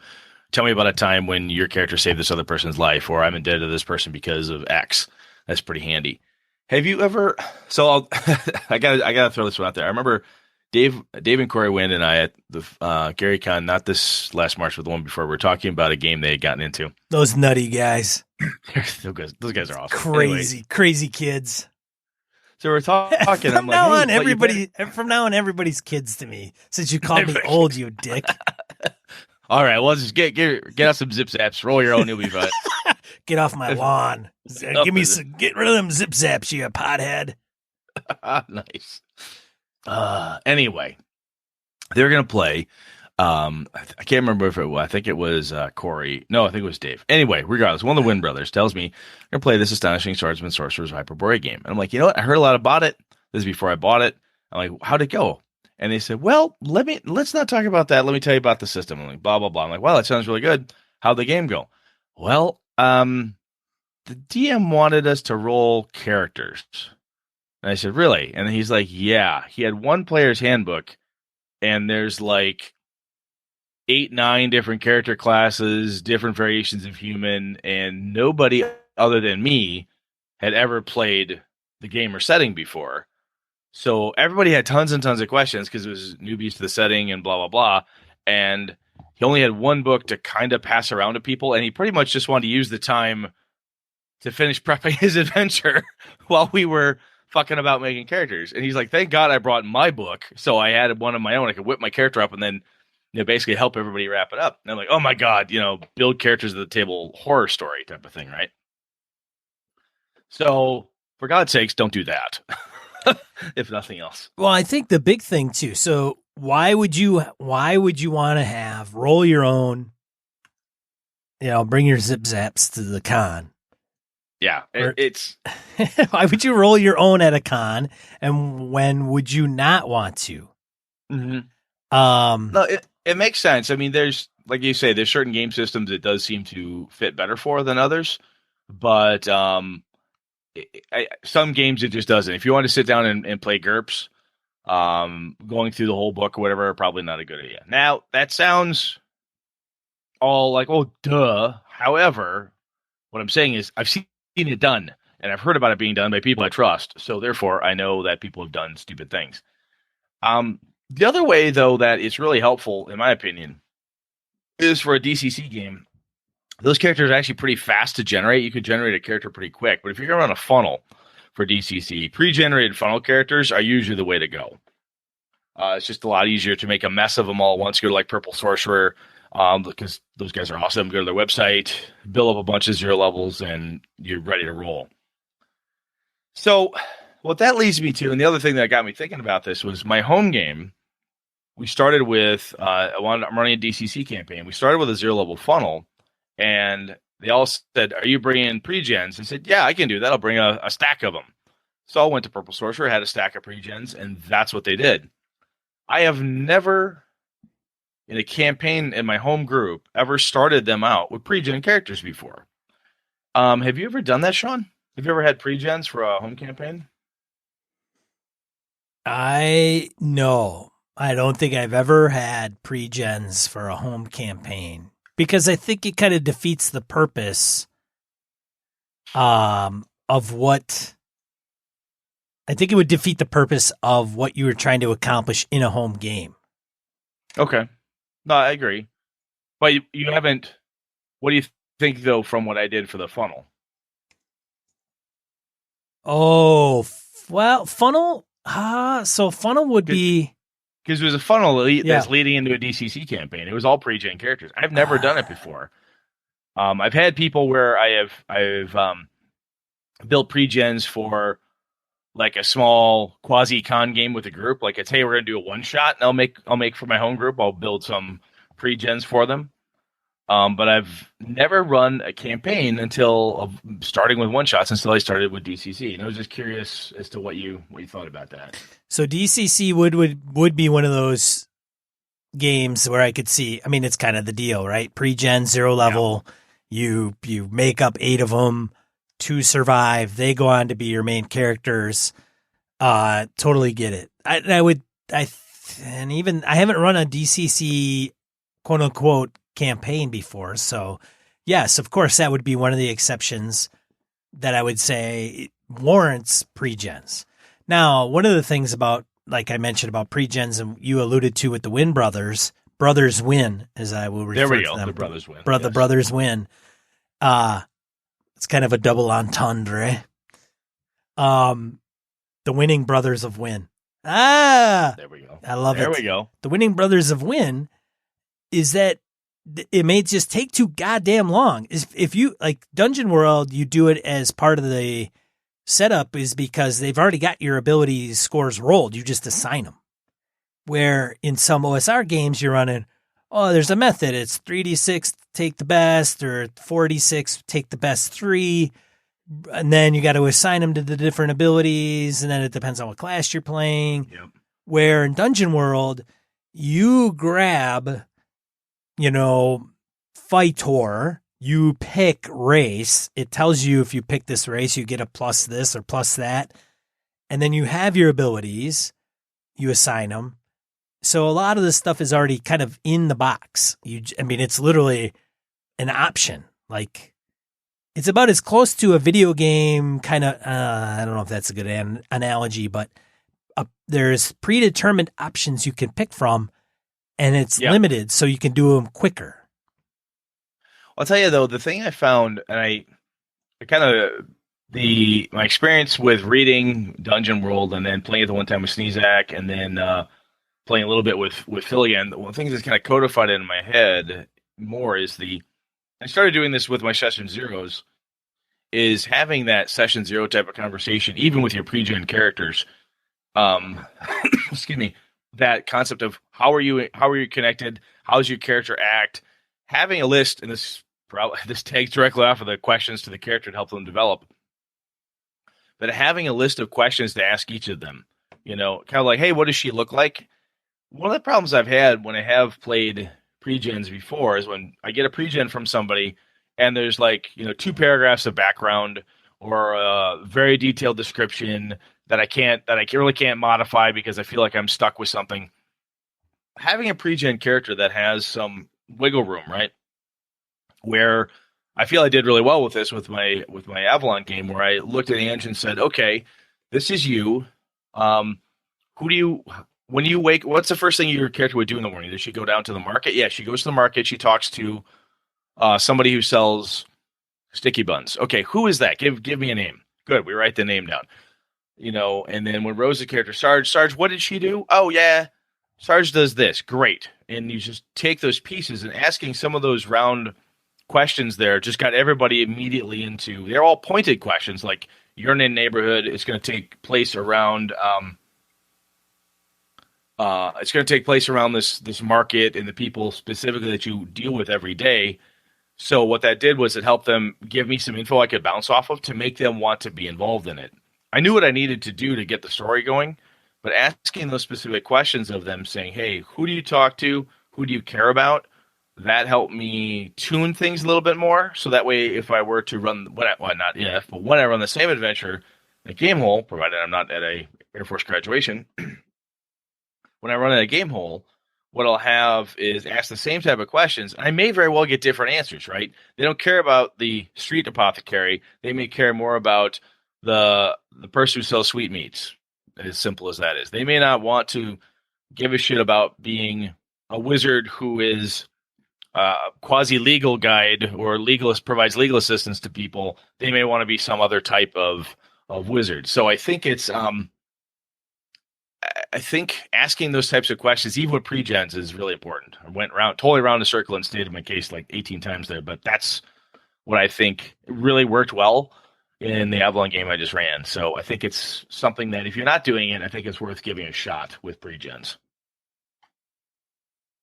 Tell me about a time when your character saved this other person's life, or I'm indebted to this person because of X. That's pretty handy. Have you ever? So I gotta throw this one out there. I remember Dave and Corey Wind and I at the Gary Con, not this last March, but the one before, we were talking about a game they had gotten into. Those nutty guys. Those guys are awesome. Crazy kids. So we're talking. From now on, everybody's kids to me. Since you called me old, you dick. All right, well, just get out some zip zaps. Roll your own, you'll be fine. Get off my lawn. Get rid of them zip zaps, you pothead. Nice. Anyway, they're gonna play. I can't remember if it was. I think it was Corey. No, I think it was Dave. Anyway, regardless, one of the Wind brothers tells me I'm gonna play this astonishing swordsman sorcerer's Hyperborea game, and I'm like, you know what? I heard a lot about it. This is before I bought it. I'm like, how'd it go? And they said, well, let's not talk about that. Let me tell you about the system. I'm like, blah blah blah. I'm like, well, that sounds really good. How'd the game go? Well, the DM wanted us to roll characters. And I said, really? And he's like, yeah. He had one player's handbook, and there's like 8-9 different character classes, different variations of human, and nobody other than me had ever played the game or setting before. So everybody had tons and tons of questions because it was newbies to the setting and blah blah blah. And he only had one book to kind of pass around to people, and he pretty much just wanted to use the time to finish prepping his adventure while we were fucking about making characters. And he's like, "Thank God I brought my book, so I had one of my own. I could whip my character up and then basically help everybody wrap it up." And I'm like, "Oh my God, build characters at the table, horror story type of thing, right?" So for God's sakes, don't do that. If nothing else. Well, I think the big thing too. So why would you want to have roll your own, bring your zip zaps to the con? Yeah, it's why would you roll your own at a con, and when would you not want to? Mm-hmm. No, it makes sense. I mean, there's, like you say, there's certain game systems it does seem to fit better for than others, but some games it just doesn't. If you want to sit down and play GURPS, going through the whole book or whatever, probably not a good idea. Now, that sounds all like, oh, duh. However, what I'm saying is I've seen it done, and I've heard about it being done by people I trust. So therefore, I know that people have done stupid things. The other way, though, that it's really helpful, in my opinion, is for a DCC game. Those characters are actually pretty fast to generate. You could generate a character pretty quick. But if you're going to run a funnel for DCC, pre-generated funnel characters are usually the way to go. It's just a lot easier to make a mess of them all at once. Go to like Purple Sorcerer, because those guys are awesome. Go to their website, build up a bunch of 0 levels, and you're ready to roll. So what that leads me to, and the other thing that got me thinking about this was my home game. We started with, I'm running a DCC campaign. We started with a 0 level funnel, and they all said, "Are you bringing pre-gens?" I said, "Yeah, I can do that. I'll bring a stack of them." So I went to Purple Sorcerer, had a stack of pre-gens, and that's what they did. I have never, in a campaign in my home group, ever started them out with pre-gen characters before. Have you ever done that, Sean? Have you ever had pre-gens for a home campaign? No. I don't think I've ever had pre-gens for a home campaign, because I think it kind of defeats the purpose of what I think it would defeat the purpose of what you were trying to accomplish in a home game. Okay. No, I agree. But you haven't, what do you think, though, from what I did for the funnel? Oh, well, funnel. So funnel would be, because it was a funnel that's leading into a DCC campaign. It was all pre-gen characters. I've never done it before. I've had people where I've built pre-gens for like a small quasi-con game with a group. Like, it's, hey, we're gonna do a one shot, and I'll make for my home group. I'll build some pre-gens for them. But I've never run a campaign until starting with one shots until I started with DCC. And I was just curious as to what you thought about that. So DCC would be one of those games where I could see, I mean, it's kind of the deal, right? Pre-gen, 0 level, you make up 8 of them, 2 survive, they go on to be your main characters. Totally get it. I haven't run a DCC quote unquote campaign before, so yes, of course, that would be one of the exceptions that I would say warrants pre-gens. Now, one of the things about, like I mentioned about pre-gens, and you alluded to with the Win Brothers win, as I will refer to them. The brothers win. The brothers win. It's kind of a double entendre. The winning brothers of Win. There we go. I love it. There we go. The winning brothers of Win is that it may just take too goddamn long. If you like Dungeon World, you do it as part of the setup is because they've already got your ability scores rolled. You just assign them. Where in some OSR games you're running, there's a method. It's 3d6 take the best, or 4d6 take the best 3, and then you got to assign them to the different abilities, and then it depends on what class you're playing. Yep. Where in Dungeon World, you grab, Fightor, you pick race. It tells you if you pick this race, you get a plus this or plus that. And then you have your abilities, you assign them. So a lot of this stuff is already kind of in the box. It's literally an option. Like, it's about as close to a video game kind of, I don't know if that's a good analogy, but there's predetermined options you can pick from, and it's limited, so you can do them quicker. I'll tell you though, the thing I found, and I kind of my experience with reading Dungeon World and then playing it the one time with Sneezak and then playing a little bit with Phil again. One thing that's kind of codified in my head more is I started doing this with my session zeros, is having that session zero type of conversation, even with your pre-gen characters. Excuse me, that concept of how are you connected? How's your character act? Having a list, and this takes directly off of the questions to the character to help them develop. But having a list of questions to ask each of them, kind of like, hey, what does she look like? One of the problems I've had when I have played pre-gens before is when I get a pre-gen from somebody and there's 2 paragraphs of background or a very detailed description that I really can't modify because I feel like I'm stuck with something. Having a pre-gen character that has some wiggle room, right? Where I feel I did really well with this with my Avalon game, where I looked at the engine and said, okay, this is you. When you wake, what's the first thing your character would do in the morning? Does she go down to the market? Yeah, she goes to the market. She talks to somebody who sells sticky buns. Okay, who is that? Give me a name. Good, we write the name down. And then when Rose's character, Sarge, what did she do? Oh, yeah, Sarge does this. Great. And you just take those pieces and asking some of those round questions there just got everybody immediately into, they're all pointed questions, like you're in a neighborhood, it's going to take place around this market and the people specifically that you deal with every day. So what that did was it helped them give me some info I could bounce off of to make them want to be involved in it. I knew what I needed to do to get the story going, but asking those specific questions of them, saying, hey, who do you talk to? Who do you care about? That helped me tune things a little bit more. So that way, if I were to run, when I run the same adventure at Gamehole, provided I'm not at a Air Force graduation, when I run at a Gamehole, what I'll have is ask the same type of questions. I may very well get different answers, right? They don't care about the street apothecary. They may care more about the person who sells sweetmeats, as simple as that is. They may not want to give a shit about being a wizard who is quasi-legal guide or provides legal assistance to people. They may want to be some other type of wizard. So I think it's I think asking those types of questions, even with pre-gens, is really important. I went totally around the circle and stated my case like 18 times there, but that's what I think really worked well in the Avalon game I just ran. So I think it's something that if you're not doing it, I think it's worth giving a shot with pre-gens.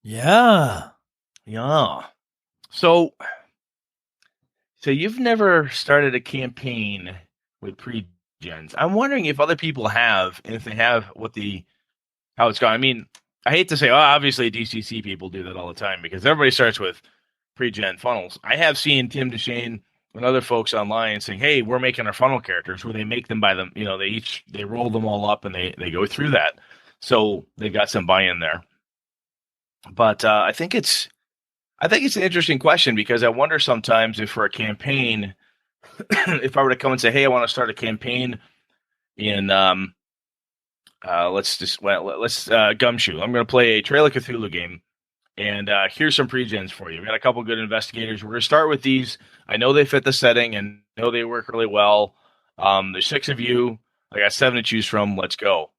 Yeah. So you've never started a campaign with pre-gens. I'm wondering if other people have, and if they have, how it's gone. I mean, I hate to say, obviously DCC people do that all the time because everybody starts with pre-gen funnels. I have seen Tim DeShane and other folks online saying, hey, we're making our funnel characters, where they make them by them. They roll them all up and they go through that. So they've got some buy-in there. But I think it's an interesting question because I wonder sometimes if for a campaign, if I were to come and say, hey, I want to start a campaign in let's Gumshoe. I'm going to play a Trail of Cthulhu game, and here's some pre-gens for you. We got a couple good investigators. We're going to start with these. I know they fit the setting and know they work really well. There's 6 of you. I got 7 to choose from. Let's go.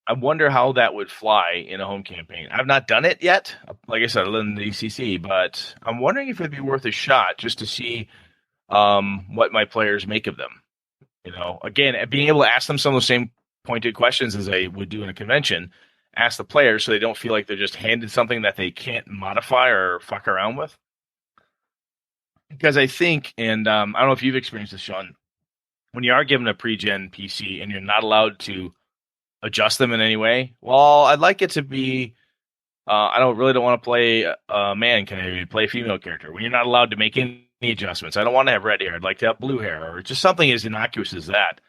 I wonder how that would fly in a home campaign. I've not done it yet, like I said, other than the ECC, but I'm wondering if it'd be worth a shot just to see what my players make of them. Again, being able to ask them some of the same pointed questions as I would do in a convention, ask the players so they don't feel like they're just handed something that they can't modify or fuck around with. Because I think, and I don't know if you've experienced this, Sean, when you are given a pre-gen PC and you're not allowed to adjust them in any way, well, I'd like it to be, I don't want to play a man. Can I play a female character? When you're not allowed to make any adjustments. I don't want to have red hair. I'd like to have blue hair, or just something as innocuous as that.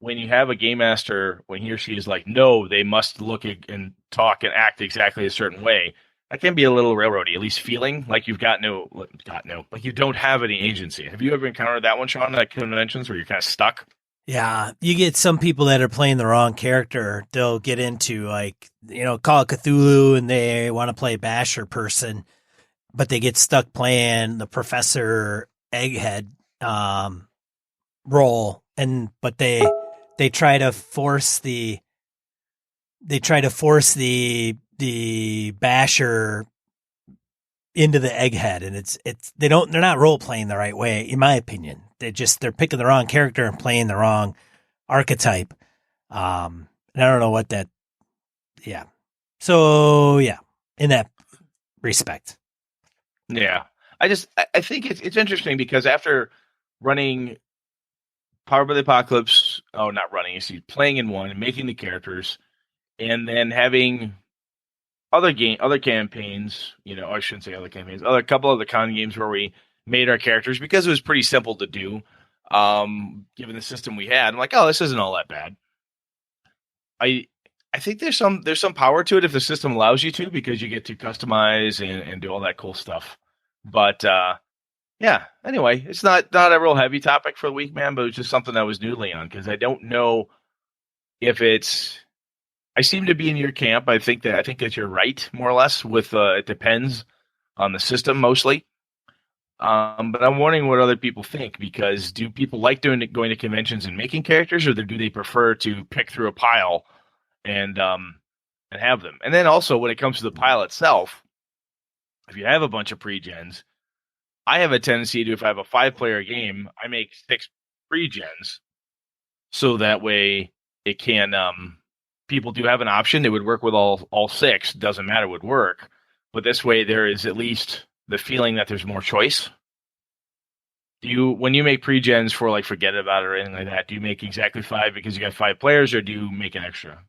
When you have a game master, when he or she is like, no, they must look and talk and act exactly a certain way, that can be a little railroady, at least feeling like you've like you don't have any agency. Have you ever encountered that one, Sean, at conventions where you're kind of stuck? Yeah, you get some people that are playing the wrong character. They'll get into Call of Cthulhu and they want to play Basher person, but they get stuck playing the Professor Egghead role, but they try to force the Basher into the Egghead, and they're not role playing the right way, in my opinion. They're picking the wrong character and playing the wrong archetype. And I don't know what that. Yeah. So yeah, in that respect. Yeah, I think it's interesting because after running Power by the Apocalypse, not running, playing in one and making the characters, and then having other campaigns, or I shouldn't say other campaigns, a couple other con games where we made our characters because it was pretty simple to do, given the system we had. I'm like, oh, this isn't all that bad. I think there's some power to it if the system allows you to, because you get to customize and do all that cool stuff. But yeah, anyway, it's not a real heavy topic for the week, man, but it's just something I was noodling on because I don't know if it's. I seem to be in your camp. I think that you're right, more or less. With it depends on the system mostly. But I'm wondering what other people think, because do people like going to conventions and making characters, or do they prefer to pick through a pile and have them? And then also when it comes to the pile itself, if you have a bunch of pre-gens, I have a tendency to, if I have a 5-player game, I make 6 pre-gens, so that way it can people do have an option. It would work with all 6. Doesn't matter, would work. But this way there is at least the feeling that there's more choice. When you make pre-gens for like Forget About It or anything like that, do you make exactly 5 because you got 5 players, or do you make an extra?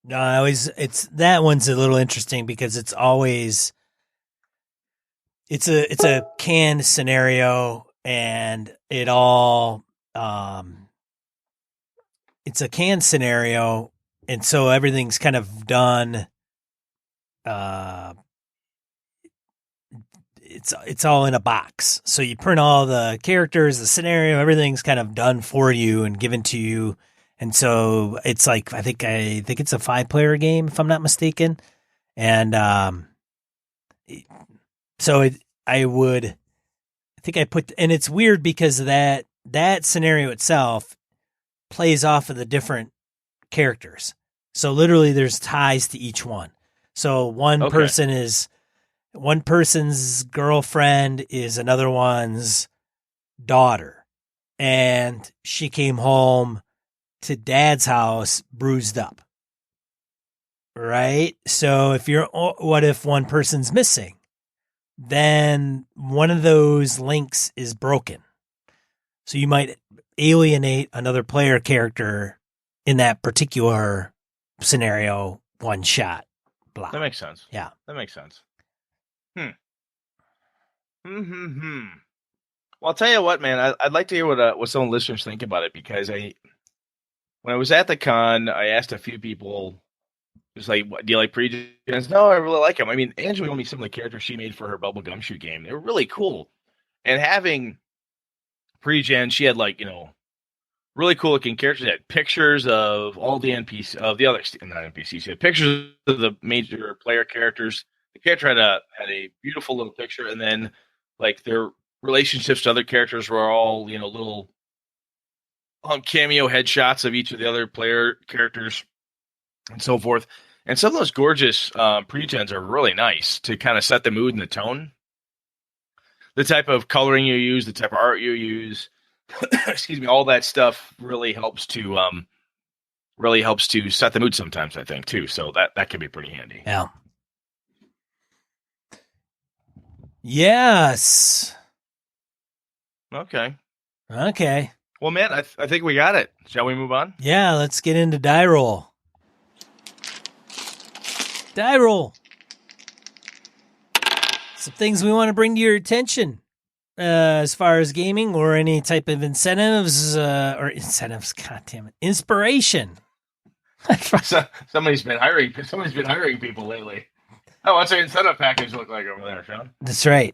No, that one's a little interesting because it's always it's a canned scenario, and it's a canned scenario, and so everything's kind of done. It's all in a box, so you print all the characters, the scenario, everything's kind of done for you and given to you, and so it's like I think it's a 5-player game if I'm not mistaken, and so and it's weird because that scenario itself plays off of the different characters. So literally there's ties to each one. So one person's girlfriend is another one's daughter, and she came home to dad's house bruised up. Right? So what if one person's missing? Then one of those links is broken. So you might alienate another player character in that particular scenario, one shot. Blah. That makes sense. Yeah. That makes sense. Well, I'll tell you what, man. I'd like to hear what some listeners think about it, because when I was at the con, I asked a few people, just like, do you like pre-gens? No, I really like them. I mean, Angela told me some of the characters she made for her Bubble Gumshoe game. They were really cool. And having pre-gen, she had really cool looking characters. She had pictures of all the NPCs, of the other, not NPCs. She had pictures of the major player characters. The character had a beautiful little picture, and then like their relationships to other characters were all little cameo headshots of each of the other player characters and so forth. And some of those gorgeous pre-gens are really nice to kind of set the mood and the tone. The type of coloring you use, the type of art you use, excuse me, all that stuff really helps to set the mood sometimes, I think, too. So that can be pretty handy. Yeah. Yes. Okay. Well, man, I think we got it. Shall we move on? Yeah, let's get into die roll. Die roll. Some things we want to bring to your attention as far as gaming or any type of incentives, God damn it, inspiration. Somebody's been hiring people lately. Oh, what's our incentive package look like over there, Sean? That's right.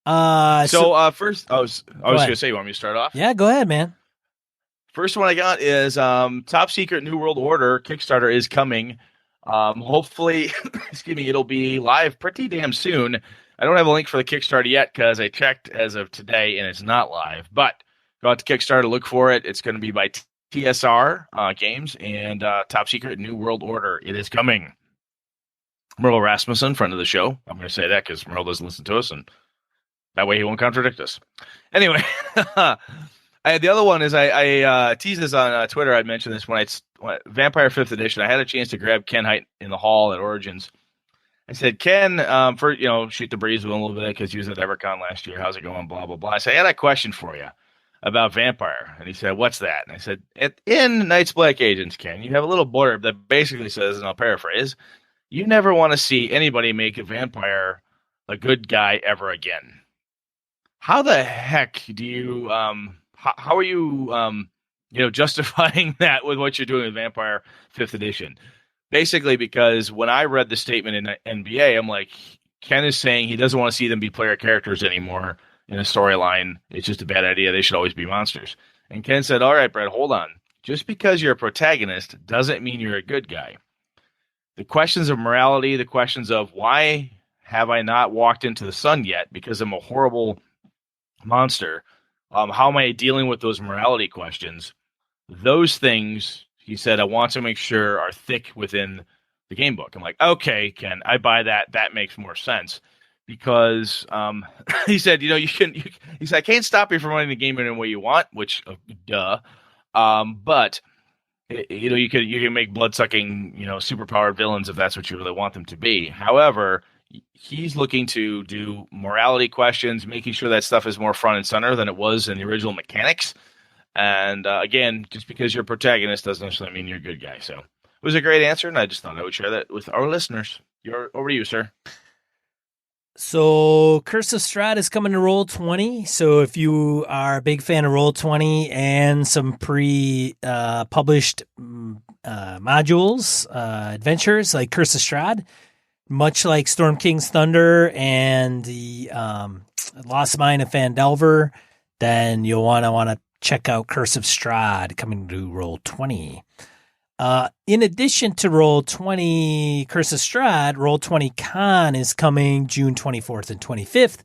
First, I was going to say, you want me to start off? Yeah, go ahead, man. First one I got is Top Secret New World Order Kickstarter is coming. Hopefully, excuse me, it'll be live pretty damn soon. I don't have a link for the Kickstarter yet because I checked as of today and it's not live. But go out to Kickstarter, look for it. It's going to be by TSR Games and Top Secret New World Order. It is coming. Merle Rasmussen, friend of the show. I'm going to say that because Merle doesn't listen to us, and that way he won't contradict us. Anyway, the other one is I teased this on Twitter. I mentioned this when Vampire 5th Edition. I had a chance to grab Ken Height in the hall at Origins. I said, Ken, shoot the breeze with him a little bit because he was at EverCon last year. How's it going? Blah, blah, blah. I said, I had a question for you about Vampire. And he said, what's that? And I said, in Night's Black Agents, Ken, you have a little blurb that basically says, and I'll paraphrase, you never want to see anybody make a vampire a good guy ever again. How the heck do you, how are you, justifying that with what you're doing with Vampire 5th Edition? Basically, because when I read the statement in NBA, I'm like, Ken is saying he doesn't want to see them be player characters anymore in a storyline. It's just a bad idea. They should always be monsters. And Ken said, all right, Brett, hold on. Just because you're a protagonist doesn't mean you're a good guy. The questions of morality, the questions of why have I not walked into the sun yet because I'm a horrible monster, how am I dealing with those morality questions? Those things, he said, I want to make sure are thick within the game book. I'm like, okay, Ken, I buy that. That makes more sense because he said, he said, I can't stop you from running the game in any way you want, which, duh. But you can make blood-sucking, superpowered villains if that's what you really want them to be. However, he's looking to do morality questions, making sure that stuff is more front and center than it was in the original mechanics. And again, just because you're a protagonist doesn't necessarily mean you're a good guy. So it was a great answer, and I just thought I would share that with our listeners. Over to you, sir. So Curse of Strahd is coming to Roll20. So if you are a big fan of Roll20 and some pre-published modules, adventures like Curse of Strahd, much like Storm King's Thunder and the Lost Mine of Phandelver, then you'll want to check out Curse of Strahd coming to Roll20. In addition to Roll20 Curse of Strahd, Roll20 Con is coming June 24th and 25th.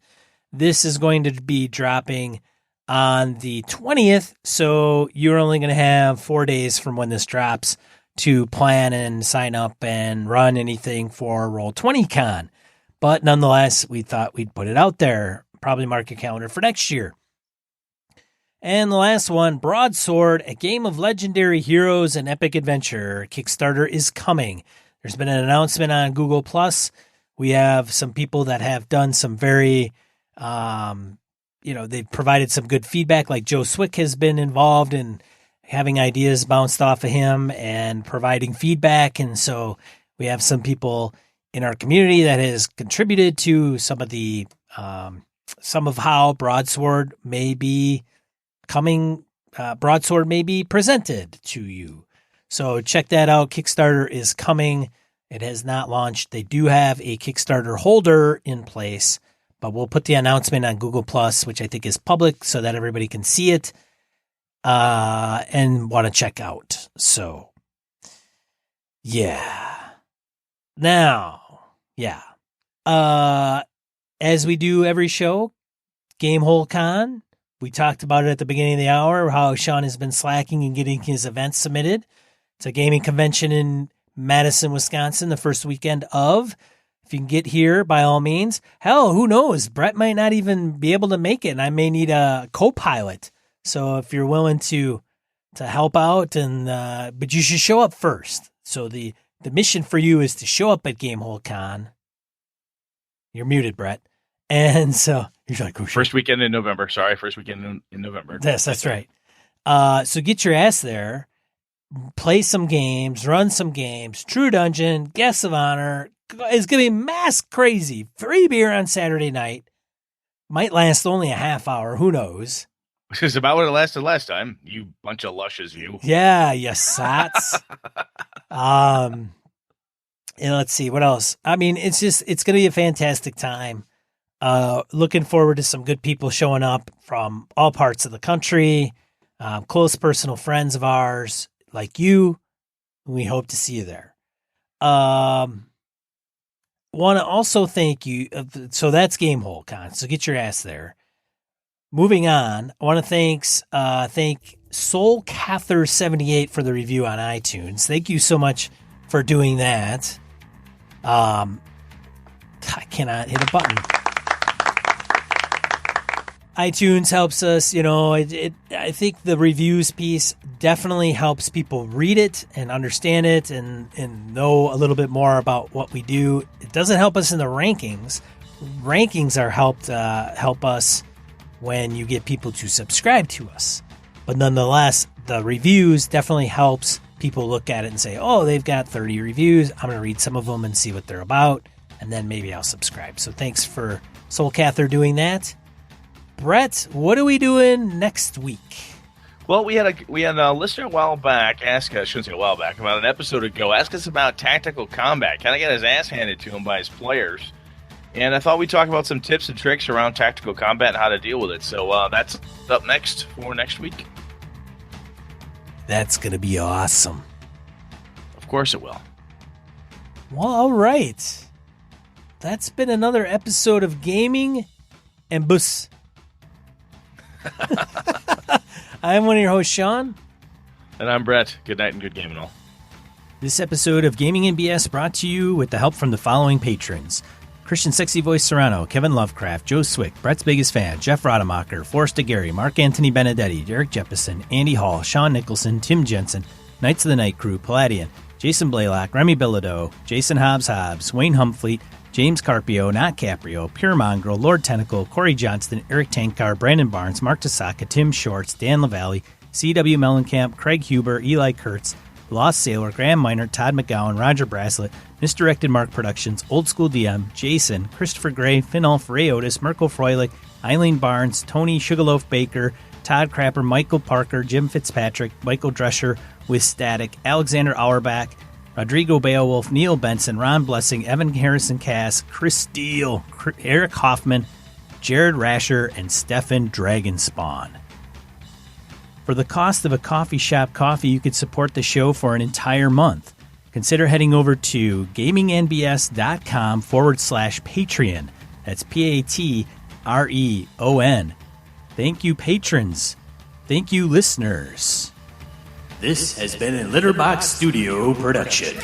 This is going to be dropping on the 20th, so you're only going to have 4 days from when this drops to plan and sign up and run anything for Roll20 Con. But nonetheless, we thought we'd put it out there, probably mark your calendar for next year. And the last one, Broadsword, a game of legendary heroes and epic adventure. Kickstarter is coming. There's been an announcement on Google+. We have some people that have done some very, they've provided some good feedback, like Joe Swick has been involved in having ideas bounced off of him and providing feedback. And so we have some people in our community that has contributed to some of how Broadsword may be coming, Broadsword may be presented to you. So check that out. Kickstarter is coming. It has not launched. They do have a Kickstarter holder in place, but we'll put the announcement on Google+, which I think is public, so that everybody can see it and want to check out. So, yeah. Now, yeah. As we do every show, Gamehole Con, we talked about it at the beginning of the hour, how Sean has been slacking and getting his events submitted. It's a gaming convention in Madison, Wisconsin, the first weekend of. If you can get here, by all means. Hell, who knows? Brett might not even be able to make it, and I may need a co-pilot. So if you're willing to help out, but you should show up first. So the mission for you is to show up at Gamehole Con. You're muted, Brett. And so you're like, oh, first weekend in November. Sorry, first weekend in November. Yes, that's right. So get your ass there, play some games, run some games. True Dungeon, Guests of Honor is going to be mass crazy. Free beer on Saturday night. Might last only a half hour. Who knows? Which is about what it lasted last time. You bunch of lushes, you. Yeah, you sots. And let's see what else. I mean, it's going to be a fantastic time. Looking forward to some good people showing up from all parts of the country. close personal friends of ours like you. We hope to see you there. Want to also thank you. So that's Gamehole Con. So get your ass there. Moving on, I want to thank SoulCather78 for the review on iTunes. Thank you so much for doing that. I cannot hit a button. iTunes helps us, I think the reviews piece definitely helps people read it and understand it and know a little bit more about what we do. It doesn't help us in the rankings. Rankings are help us when you get people to subscribe to us. But nonetheless, the reviews definitely helps people look at it and say, oh, they've got 30 reviews. I'm going to read some of them and see what they're about, and then maybe I'll subscribe. So thanks for SoulCather doing that. Brett, what are we doing next week? Well, we had a listener a while back ask us, I shouldn't say a while back, about an episode ago, ask us about tactical combat. Kind of got his ass handed to him by his players. And I thought we'd talk about some tips and tricks around tactical combat and how to deal with it. So that's up next for next week. That's going to be awesome. Of course it will. Well, all right. That's been another episode of Gaming and Bus. I'm one of your hosts, Sean. And I'm Brett. Good night and good gaming all. This episode of Gaming and BS brought to you with the help from the following patrons. Christian Sexy Voice Serrano, Kevin Lovecraft, Joe Swick, Brett's Biggest Fan, Jeff Rademacher, Forrest DeGary, Mark Anthony Benedetti, Derek Jeppesen, Andy Hall, Sean Nicholson, Tim Jensen, Knights of the Night Crew, Palladian, Jason Blaylock, Remy Bilodeau, Jason Hobbs, Wayne Humfleet, James Carpio, Not Caprio, Pure Mongrel, Lord Tentacle, Corey Johnston, Eric Tankar, Brandon Barnes, Mark Tasaka, Tim Shorts, Dan LaValle, C.W. Mellencamp, Craig Huber, Eli Kurtz, Lost Sailor, Graham Miner, Todd McGowan, Roger Braslett, Misdirected Mark Productions, Old School DM, Jason, Christopher Gray, Finolf, Ray Otis, Mirko Froelich, Eileen Barnes, Tony Sugarloaf Baker, Todd Crapper, Michael Parker, Jim Fitzpatrick, Michael Drescher with Static, Alexander Auerbach, Rodrigo Beowulf, Neil Benson, Ron Blessing, Evan Harrison Cass, Chris Steele, Eric Hoffman, Jared Rasher, and Stefan Dragonspawn. For the cost of a coffee shop coffee, you could support the show for an entire month. Consider heading over to gamingnbs.com/Patreon. That's Patreon. Thank you, patrons. Thank you, listeners. This has been a Litterbox Studio production.